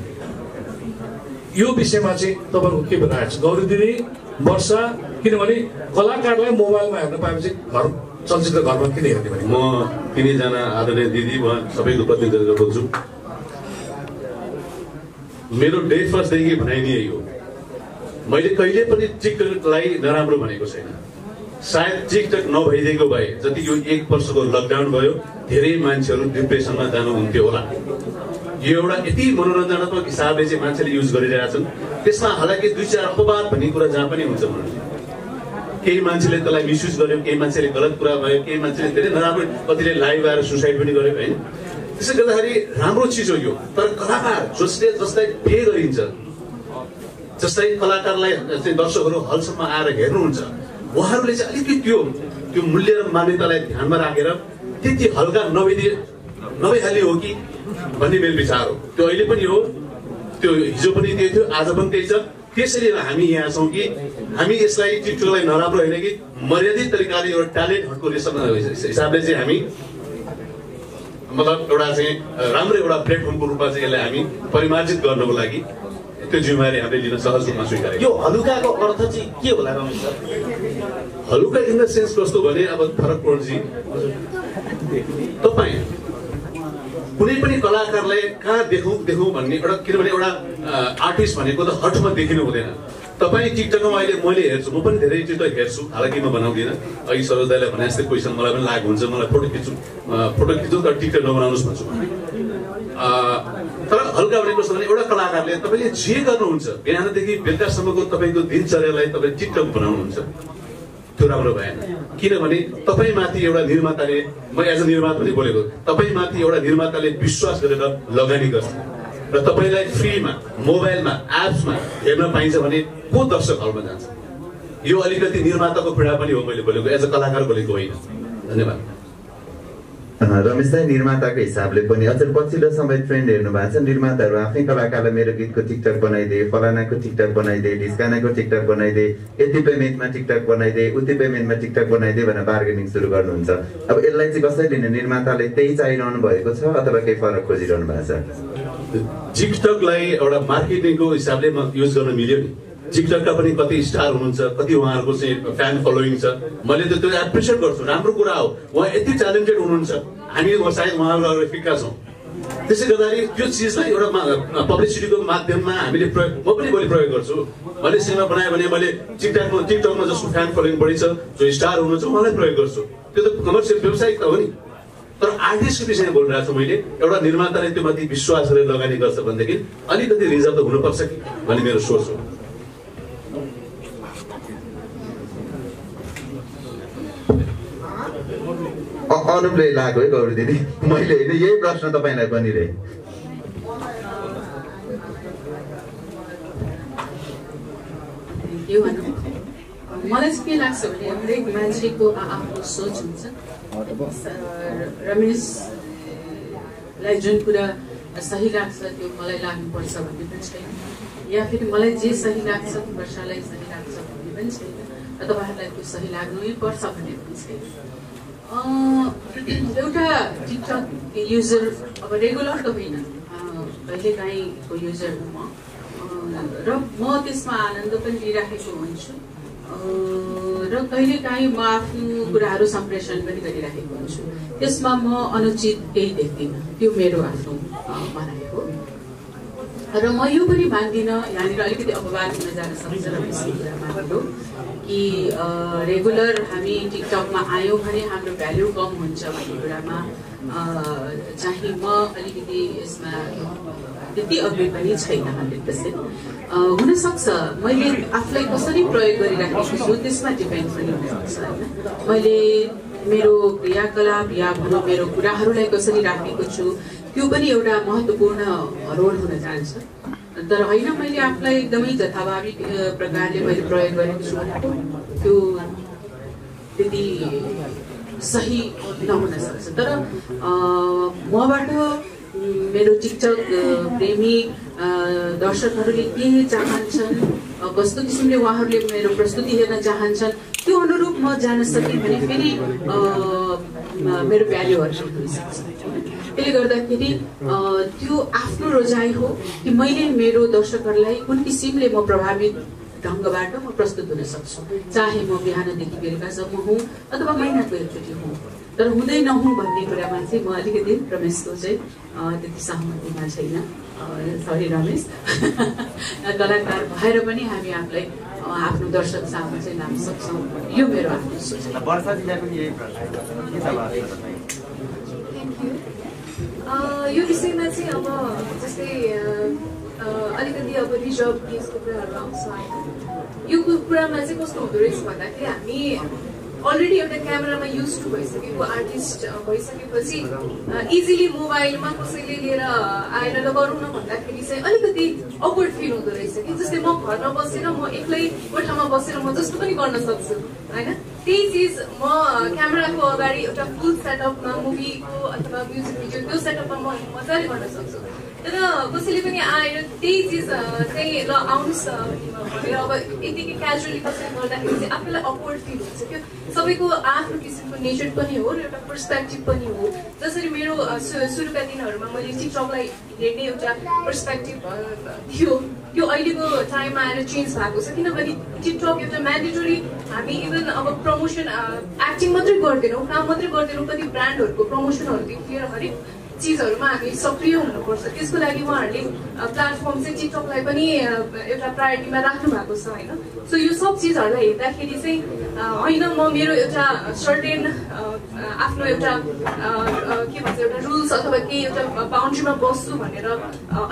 यो विषयमा चाहिँ तपाईँहरूको के बताएको छ गौरी दिदी, वर्षा? किनभने कलाकारलाई मोबाइलमा हेर्न पाएपछि घर चलचित्र घरमा किन हेर्ने भने म तिनैजना आदरणीय दिदी उहाँ सबैको प्रतिनिधित्व बोल्छु। मेरो डे फर्स्टदेखि भनाइ नै यही हो, मैले कहिले पनि टिकटकलाई नराम्रो भनेको छैन। सायद टिकटक नभइदिएको भए जति यो 1 वर्षको लकडाउन भयो धेरै मान्छेहरू डिप्रेसनमा जानुहुन्थ्यो होला। यो एउटा यति मनोरञ्जनात्मक हिसाबले चाहिँ मान्छेले युज गरिरहेका छन्, त्यसमा हालाकि 2-4 अपवाद भन्ने कुरा जहाँ पनि हुन्छ। केही मान्छेले त्यसलाई मिसयुज गर्यो, केही मान्छेले गलत कुरा भयो, केही मान्छेले धेरै नराम्रो, कतिले लाइभ आएर सुसाइड पनि गर्यो होइन। त्यसै गर्दाखेरि राम्रो चिज हो यो, तर कलाकार जसलाई पे गरिन्छ, जस्तै कलाकारलाई चाहिँ दर्शकहरू हलसम्म आएर हेर्नुहुन्छ, उहाँहरूले चाहिँ अलिकति त्यो मूल्य र मान्यतालाई ध्यानमा राखेर त्यति हल्का नभइहाल्ने हो कि भन्ने मेरो विचार हो। त्यो अहिले पनि हो, त्यो हिजो पनि त्यही थियो, आज पनि त्यही छ। त्यसैले हामी यहाँ छौँ कि हामी यसलाई टिकटकलाई नराम्रो होइन कि मर्यादित तरिकाले एउटा ट्यालेन्ट हटको हिसाबले चाहिँ हामी मतलब एउटा चाहिँ राम्रो एउटा प्लेटफर्मको रूपमा चाहिँ यसलाई हामी परिमार्जित गर्नको लागि त्यो जिम्मेवारी हामीले लिन सहज रूपमा स्वीकारेको। यो हलुकाको अर्थ चाहिँ के होला रमेश सर? हलुका इन द सेन्स कस्तो भने, अब फरकजी तपाईँ कुनै पनि कलाकारलाई कहाँ देखौँ भन्ने एउटा, किनभने एउटा आर्टिस्ट भनेको त हटमा देखिनु हुँदैन। तपाईँ टिकटकमा अहिले मैले हेर्छु, म पनि धेरै टिकटक हेर्छु, हालाकि म बनाउँदिनँ। अघि सरोज दाइले भने जस्तै क्वेसन मलाई पनि लागु हुन्छ, मलाई फोटो खिच्छु तर टिकटक नबनाउनुहोस् भन्छु। तर हल्का भनेको कस्तो भने, एउटा कलाकारले तपाईँले जे गर्नुहुन्छ बिहानदेखि बेलुकासम्मको तपाईँको दिनचर्यालाई तपाईँ टिकटक बनाउनुहुन्छ, त्यो राम्रो भएन। किनभने तपाईँमाथि एउटा निर्माताले, म एज अ निर्माता पनि बोलेको, तपाईँमाथि एउटा निर्माताले विश्वास गरेर लगानी गर्छ र तपाईँलाई फ्रीमा मोबाइलमा एप्समा हेर्न पाइन्छ भने को दर्शक हलमा जान्छ? यो अलिकति निर्माताको पीडा पनि हो, मैले बोलेको, एज अ कलाकार बोलेको होइन। धन्यवाद। रमेश दाइ, निर्माताको हिसाबले पनि अझ पछिल्लो समय ट्रेन्ड हेर्नु भएको छ, निर्माताहरू आफ्नै कलाकारलाई मेरो गीतको टिकटक बनाइदिए, फलानाको टिकटक बनाइदिए, ढिस्कानाको टिकटक बनाइदिए, यति पेमेन्टमा टिकटक बनाइदिए, उति पेमेन्टमा टिकटक बनाइदिए भनेर बार्गेनिङ सुरु गर्नुहुन्छ। अब यसलाई चाहिँ कसरी लिने? निर्माताले त्यही चाहिरहनु भएको छ अथवा केही फरक खोजिरहनु भएको छ? टिकटकलाई एउटा मार्केटिङको हिसाबले युज गर्न मिल्यो नि। टिकटकका पनि कति स्टार हुनुहुन्छ, कति उहाँहरूको चाहिँ फ्यान फलोइङ छ, मैले त त्यो एप्रिसिएट गर्छु, राम्रो कुरा हो। उहाँ यति ट्यालेन्टेड हुनुहुन्छ, हामी सायद उहाँहरू फिक्का छौँ। त्यसै गर्दाखेरि त्यो चिजलाई एउटा पब्लिसिटीको माध्यममा हामीले म पनि भोलि प्रयोग गर्छु। मैले सिनेमा बनाएँ भने मैले टिकटकमा जसको फ्यान फलोइङ बढी छ, जो स्टार हुनुहुन्छ, उहाँलाई प्रयोग गर्छु। त्यो त कमर्सियल व्यवसायिक त हो नि। तर आर्टिस्टको विषयमा बोलिरहेको छु मैले, एउटा निर्माताले त्यो माथि विश्वास गरेर लगानी गर्छ भनेदेखि अलिकति रिजर्भ त हुनुपर्छ कि भन्ने मेरो सोच हो। अनुपले लाग्यो है गौरी दिदी, मैले होइन यही प्रश्न तपाईँलाई पनि रे। मलाई चाहिँ के लाग्छ भने हरेक मान्छेको आफ्नो सोच हुन्छ। रमेशलाई जुन कुरा सही लाग्छ त्यो मलाई लाग्नुपर्छ भन्ने पनि छैन, या फेरि मलाई जे सही लाग्छ वर्षालाई सही लाग्छ भन्ने पनि छैन, र तपाईँहरूलाई त्यो सही लाग्नै पर्छ भन्ने पनि छैन। एउटा टिकटक युजर अब रेगुलर त होइन, कहिलेकाहीँको युजर हो म, र म त्यसमा आनन्द पनि लिइराखेको हुन्छु, र कहिलेकाहीँ म आफ्नो कुराहरू सम्प्रेषण पनि गरिराखेको हुन्छु। त्यसमा म अनुचित केही देख्दिनँ, त्यो मेरो आफ्नो भनाइ हो। र म यो पनि मान्दिनँ, यहाँनिर अलिकति अपवाद हुन जान सक्छ र यसको कुरा मान्छु कि रेगुलर हामी टिकटकमा आयौँ भने हाम्रो भ्याल्यु कम हुन्छ भन्ने कुरामा चाहिँ म अलिकति यसमा त्यति अग्री पनि छैन 100%। हुनसक्छ मैले आफूलाई कसरी प्रयोग गरिराखेको छु त्यसमा डिपेन्ड पनि हुनसक्छ होइन। मैले मेरो क्रियाकलाप या भनौँ मेरो कुराहरूलाई कसरी राखेको छु त्यो पनि एउटा महत्त्वपूर्ण रोल हुन जान्छ। तर होइन, मैले आफूलाई एकदमै जथाभावी प्रकारले मैले प्रयोग गरेको छु भनेको त्यो त्यति सही नहुन सक्छ। तर मबाट मेरो टिकटक प्रेमी दर्शकहरूले के चाहन्छन्, कस्तो किसिमले उहाँहरूले मेरो प्रस्तुति हेर्न चाहन्छन्, त्यो अनुरूप म जान सकेँ भने फेरि मेरो भ्याल्युहरू हुनसक्छ। त्यसले गर्दाखेरि त्यो आफ्नो रोजाइ हो कि मैले मेरो दर्शकहरूलाई कुन किसिमले म प्रभावित ढङ्गबाट म प्रस्तुत हुन सक्छु, चाहे म बिहानदेखि बेलुकासम्म हुँ अथवा महिनाको एकचोटि हुँ। तर हुँदै नहुँ भन्ने कुरामा चाहिँ म अलिकति रमेशको चाहिँ त्यति सहमतिमा छैन। सरी रमेश, कलाकार भएर पनि हामी आफूलाई आफ्नो दर्शक सामु चाहिँ लान सक्छौँ, यो मेरो आफ्नो सोच। यो विषयमा चाहिँ अब जस्तै अलिकति अब रिजर्भ केसको कुराहरू आउँछ होइन। यो कुरामा चाहिँ कस्तो हुँदो रहेछ भन्दाखेरि हामी अलरेडी एउटा क्यामेरामा युज टु भइसकेको आर्टिस्ट भइसकेपछि इजिली मोबाइलमा कसैले लिएर आएर गरौँ न भन्दाखेरि चाहिँ अलिकति अक्वर्ड फिल हुँदो रहेछ कि जस्तै म घरमा बसेर म एक्लै कोठामा बसेर म जस्तो पनि गर्न सक्छु होइन। त्यही चिज म क्यामेराको अगाडि एउटा फुल सेटअपमा मुभीको अथवा म्युजिक भिडियो त्यो सेटअपमा म मजाले गर्न सक्छु। तर कसैले पनि आएर त्यही चिज चाहिँ ल आउनुहोस् भनेर अब यतिकै क्याजुअली कसैले गर्दाखेरि चाहिँ आफूलाई अक्वर्ड फिल हुन्छ क्या। सबैको आफ्नो किसिमको नेचर पनि हो र एउटा पर्सपेक्टिभ पनि हो। जसरी मेरो सुरुका दिनहरूमा मैले टिकटकलाई हेर्ने एउटा पर्सपेक्टिभ थियो, त्यो अहिलेको टाइममा आएर चेन्ज भएको छ। किनभने टिकटक एउटा म्यान्डेटरी, हामी इभन अब प्रमोसन एक्टिङ मात्रै गर्दैनौँ, काम मात्रै गर्दैनौँ, कति ब्रान्डहरूको प्रमोसनहरूदेखि लिएर हरेक चिजहरूमा हामी सक्रिय हुनुपर्छ। त्यसको लागि उहाँहरूले प्लेटफर्म चाहिँ टिकटकलाई पनि एउटा प्रायोरिटीमा राख्नु भएको छ होइन। सो यो सब चिजहरूलाई हेर्दाखेरि चाहिँ होइन म मेरो एउटा सर्टेन आफ्नो एउटा के भन्छ एउटा रुल्स अथवा केही एउटा बााउन्ड्रीमा बस्छु भनेर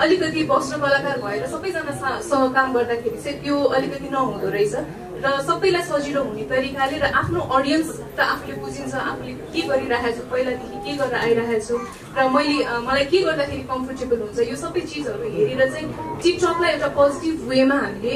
अलिकति बस्न कलाकार भएर सबैजनासँग काम गर्दाखेरि चाहिँ त्यो अलिकति नहुँदो रहेछ र सबैलाई सजिलो हुने तरिकाले र आफ्नो अडियन्स र आफूले बुझिन्छ आफूले के गरिरहेको छु, पहिलादेखि के गरेर आइरहेको छु र मलाई के गर्दाखेरि कम्फर्टेबल हुन्छ, यो सबै चिजहरू हेरेर चाहिँ टिकटकलाई एउटा पोजिटिभ वेमा हामीले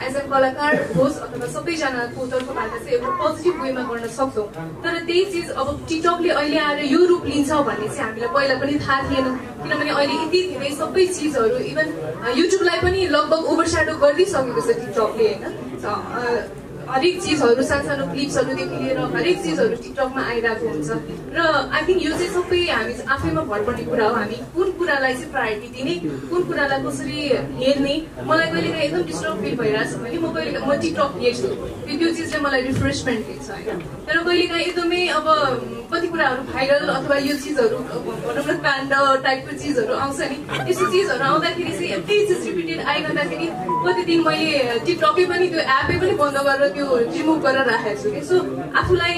एज अ कलाकार होस् अथवा सबैजनाको तर्फबाट चाहिँ एउटा पोजिटिभ वेमा गर्न सक्छौँ। तर त्यही चिज अब टिकटकले अहिले आएर यो रूप लिन्छ भन्ने चाहिँ हामीलाई पहिला पनि थाहा थिएन। किनभने अहिले यति धेरै सबै चिजहरू इभन युट्युबलाई पनि लगभग ओभरस्याडो गरिदिइसकेको छ टिकटकले होइन। हरेक चिजहरू सानो क्लिप्सहरूदेखि लिएर हरेक चिजहरू टिकटकमा आइरहेको हुन्छ र आई थिङ्क यो चाहिँ सबै हामी आफैमा भर पर्ने कुरा हो। हामी कुन कुरालाई चाहिँ प्रायोरिटी दिने, कुन कुरालाई कसरी हेर्ने। मलाई कहिलेकाहीँ एकदम डिस्टर्ब फिल भइरहेको छ भने म टिकटक हेर्छु, त्यो चिजले मलाई रिफ्रेसमेन्ट दिन्छ होइन। तर कहिलेकाहीँ एकदमै अब कति कुराहरू भाइरल अथवा यो चिजहरू भनौँ न काण्ड टाइपको चिजहरू आउँछ नि, यस्तो चिजहरू आउँदाखेरि चाहिँ त्यही चिज रिपिटेड आइरहँदाखेरि कति दिन मैले टिकटकै पनि त्यो एपै पनि बन्द गरेर त्यो रिमुभ गरेर राखेको छु कि। सो आफूलाई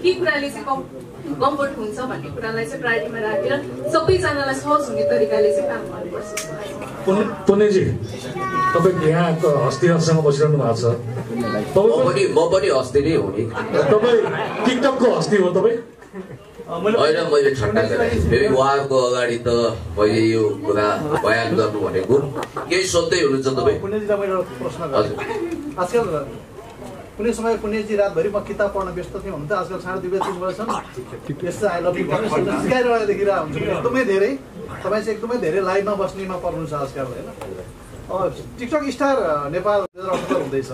के कुराले चाहिँ कम्फर्ट हुन्छ भन्ने कुरालाई चाहिँ प्रायोरिटीमा राखेर सबैजनालाई सहज हुने तरिकाले चाहिँ काम गर्नुपर्छ। पुण्यजी, तपाईँ यहाँ हस्तीहरूसँग बसिरहनु भएको छ, म पनि हस्ती नै हो नि। तपाईँ टिकटकको हस्ती हो तपाईँ? होइन, मैले ठट्टा गरेँ। फेरि उहाँहरूको अगाडि त मैले यो कुरा बयान गर्नु भनेको केही सोध्दै हुनुहुन्छ तपाईँ? हजुर, आजकल कुनै समय पुण्यजी रातभरि म किताब पढ्न व्यस्त थिएँ भन्नु त आजकल 3:30 3 बजेसम्म यस्तो आई लभ यु सिकाइरहेको देखिरहेको हुन्छ। एकदमै धेरै तपाईँ चाहिँ एकदमै धेरै लाइभमा बस्नेमा पर्नुहुन्छ आजकल होइन। टिकटक स्टार नेपाल 2078 हुँदैछ।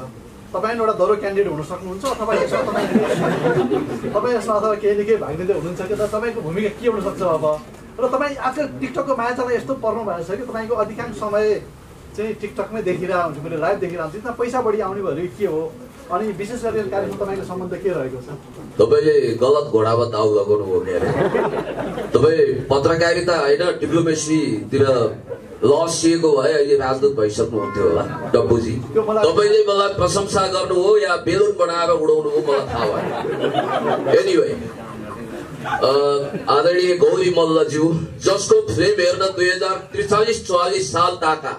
तपाईँ एउटा दरो क्यान्डिडेट हुन सक्नुहुन्छ अथवा यसमा तपाईँ यसमा अथवा केही न केही भाग लिँदै हुनुहुन्छ कि त तपाईँको भूमिका के हुनसक्छ अब। र तपाईँ आजकल टिकटकको मायाचालाई यस्तो पर्नु भएको छ कि तपाईँको अधिकांश समय चाहिँ टिकटकमै देखिरहेको हुन्छ, मैले लाइभ देखिरहेको हुन्छ। त्यसमा पैसा बढी आउने भनेको के हो अनि विशेष गरी कार्यक्रम तपाईँको सम्बन्ध के रहेको छ? तपाईँले गलत घोडामा दाउ लगाउनु हो क्या। तपाईँ पत्रकारिता होइन डिप्लोमेसीतिर लसिएको भए अहिले राजदूत भइसक्नुहुन्थ्यो होला डब्बुजी। तपाईँले मलाई प्रशंसा गर्नु हो या बेलुन बनाएर उडाउनु हो मलाई थाहा भएन। एनिवे, आदरणीय गौरी मल्लज्यू जसको फिल्म हेर्न 2043-44 साल ताका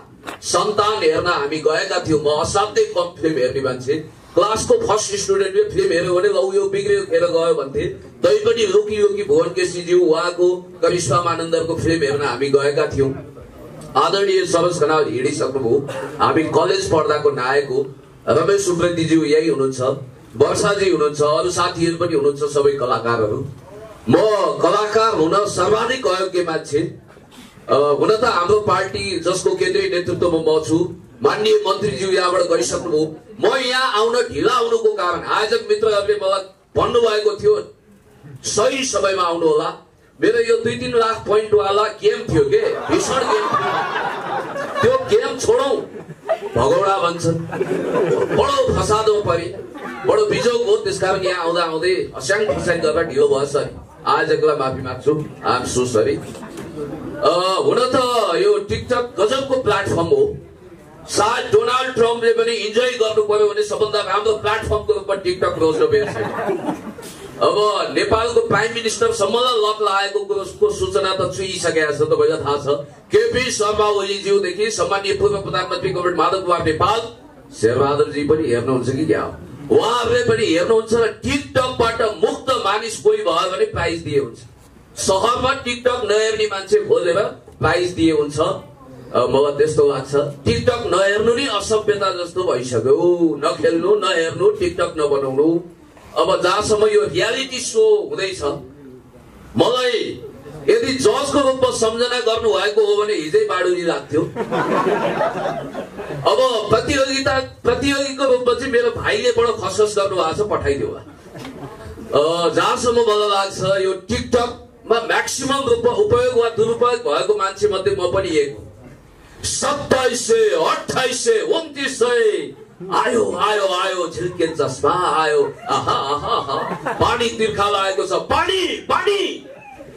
सन्तान हेर्न हामी गएका थियौँ। म असाध्यै कम फिल्म हेर्ने मान्छे, क्लासको फर्स्ट स्टुडेन्टले फिल्म हेऱ्यो भने लौ यो बिग्रियो खेर गयो भन्थे। तैपनि रोकी भुवन केसीज्यू उहाँको करिश्मा मानन्दरको फिल्म हेर्न हामी गएका थियौँ। आदरणीय सरोज खनाल हिँडिसक्नुभयो। हामी कलेज पढ्दाको नायक हो रमेश उप्रेतीज्यू यही हुनुहुन्छ, वर्षाजी हुनुहुन्छ, अरू साथीहरू पनि हुनुहुन्छ, सबै कलाकारहरू। म कलाकार हुन सर्वाधिक अयोग्य मान्छे। हुन त हाम्रो पार्टी जसको केन्द्रीय नेतृत्वमा म छु, माननीय मन्त्रीज्यू यहाँबाट गइसक्नुभयो। म यहाँ आउन ढिला हुनुको कारण आयोजक मित्रहरूले मलाई भन्नुभएको थियो सही समयमा आउनु होला। मेरो यो 2-3 लाख पोइन्टवाला गेम थियो के, भीषण गेम थियो। त्यो गेम छोडौँ भगौडा भन्छन्, बडो फसादो परे, बडो बिजोग हो। त्यसकारण यहाँ आउँदा आउँदै हस्याङ फस्याङ गरेर ढिलो भयो। सरी, आयोजकलाई माफी माग्छु, आइ एम सो सरी। हुन त यो टिकटक गजबको प्लेटफर्म हो। सायद डोनाल्ड ट्रम्पले पनि इन्जोय गर्नु पर्यो भने सबभन्दा राम्रो प्लेटफर्मको रूपमा टिकटक रोज्नु छ। अब नेपालको प्राइम मिनिस्टर सम्मलाई लत लागेको कुरोको सूचना त छुइसकेको छ, तपाईँलाई थाहा छ। केपी शर्मा ओलीज्यूदेखि सम्मानीय पूर्व प्रधानमन्त्री कमरेड माधव कुमार नेपाल, शेरबहादुरजी पनि हेर्नुहुन्छ कि क्या, उहाँहरूले पनि हेर्नुहुन्छ र टिकटकबाट मुक्त मानिस कोही भयो भने प्राइज दिए हुन्छ। सहरमा टिकटक नहेर्ने मान्छे खोजेर प्राइज दिए हुन्छ। मलाई त्यस्तो लाग्छ। टिकटक नहेर्नु नि असभ्यता जस्तो भइसक्यो। नखेल्नु, नहेर्नु, टिकटक नबनाउनु। अब जहाँसम्म यो रियालिटी शो हुँदैछ, मलाई यदि जजको रूपमा सम्झना गर्नु भएको हो भने हिजै बाडुली लाग्थ्यो। अब प्रतियोगीको रूपमा चाहिँ मेरो भाइले बडो खसखस गर्नु भएको छ, पठाइदियो। जहाँसम्म मलाई लाग्छ यो टिकटकमा म्याक्सिमम रूपमा उपयोग वा दुरुपयोग भएको मान्छे मध्ये म पनि एक हो। 2700, 2800, 2900 आयो आयो आयो, झिल्के चस्मा आयो, पानी तिर्खा लागेको छ, पानी पानी।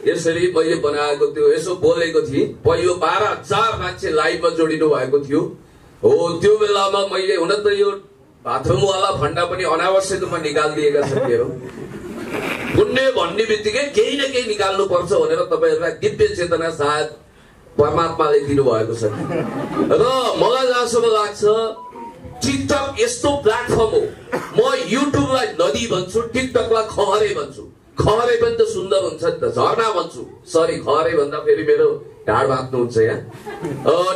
यसरी मैले बनाएको थियो, यसो बोलेको थिएँ। पहिलो 12,000 मान्छे लाइभमा जोडिनु भएको थियो। हो त्यो बेलामा मैले हुन त यो बाथरुमवाला भण्डा पनि अनावश्यक रूपमा निकालिदिएका छन् मेरो। पुण्य भन्ने बित्तिकै केही न केही निकाल्नु पर्छ भनेर तपाईँहरूलाई दिव्य चेतना सायद परमात्माले दिनुभएको छ। र मलाई जहाँसम्म लाग्छ टिकटक यस्तो प्लेटफर्म हो। म युट्युबलाई नदी भन्छु, टिकटकलाई खहरे भन्छु। खहरे पनि त सुन्दर हुन्छ नि त, झरना भन्छु। सरी, खहरे भन्दा फेरि मेरो ढाड भाग्नुहुन्छ यहाँ।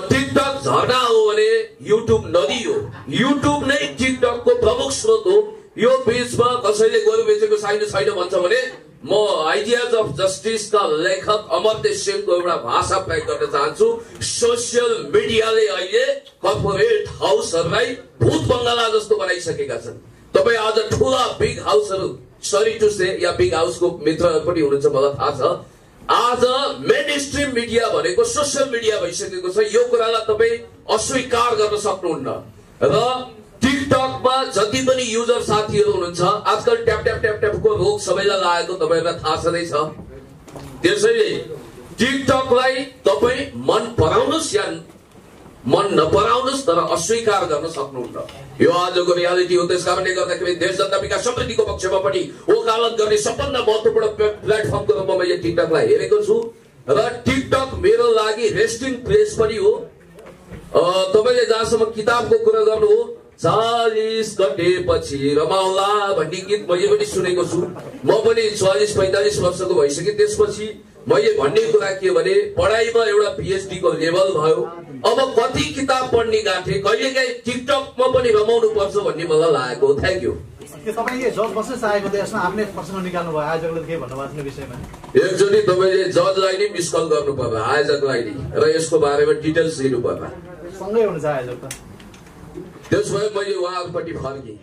टिकटक झरना हो भने युट्युब नदी हो। युट्युब नै टिकटकको प्रमुख स्रोत हो। यो बीचमा कसैले गोरु बेचेको छैन भन्छ भने म आइडियाज अफ जस्टिसका लेखक अमर्त्य सेनको एउटा भाषा प्रयोग गर्न चाहन्छु। सोसियल मिडियाले अहिले कर्पोरेट हाउसहरूलाई भूत बङ्गला जस्तो बनाइसकेका छन्। तपाईँ आज ठुला बिग हाउसहरू, सरी टु से, या बिग हाउसको मित्रहरू पनि हुनुहुन्छ, मलाई थाहा छ। आज मेन स्ट्रिम मिडिया भनेको सोसियल मिडिया भइसकेको छ। यो कुरालाई तपाईँ अस्वीकार गर्न सक्नुहुन्न। र टिकटकमा जति पनि युजर साथीहरू हुनुहुन्छ, आजकल ट्याप ट्याप ट्याप ट्यापको रोग सबैलाई लागेको तपाईँहरूलाई थाहा छँदैछ। त्यसैले टिकटकलाई तपाईँ मन पराउनुहोस् या मन नपराउनुहोस्, तर अस्वीकार गर्न सक्नुहुन्न। यो आजको रियालिटी हो। त्यस कारणले गर्दाखेरि देश जनता विकास समृद्धिको पक्षमा पनि वकालत गर्ने सबभन्दा महत्त्वपूर्ण प्लेटफर्मको रूपमा मैले टिकटकलाई हेरेको छु। र टिकटक मेरो लागि रेस्टिङ प्लेस पनि हो। तपाईँले जहाँसम्म किताबको कुरा गर्नु हो, 40 कटेपछि रमाउला भन्ने गीत मैले पनि सुनेको छु। म पनि 40-45 वर्षको भइसकेँ। त्यसपछि मैले भन्ने कुरा के भने पढाइमा एउटा PhD को लेभल भयो। अब कति किताब पढ्ने गाँठे, कहिलेकाहीँ टिकटकमा पनि रमाउनु पर्छ भन्ने मलाई लागेको। Thank you. तपाईँले जज बस्न चाहेको थियो, यसमा आफ्नै प्रश्न निकाल्नु भयो, आयोजकले के भन्नुभएको थियो विषयमा? एकचोटि तपाईँले जजलाई नै मिस कल गर्नु पर्ला, आयोजकलाई नै, र यसको बारेमा डिटेल्स दिनु पर्ला। सँगै हुनुहुन्छ आयोजक त? त्यसो भए मैले उहाँहरूपट्टि फर्केँ।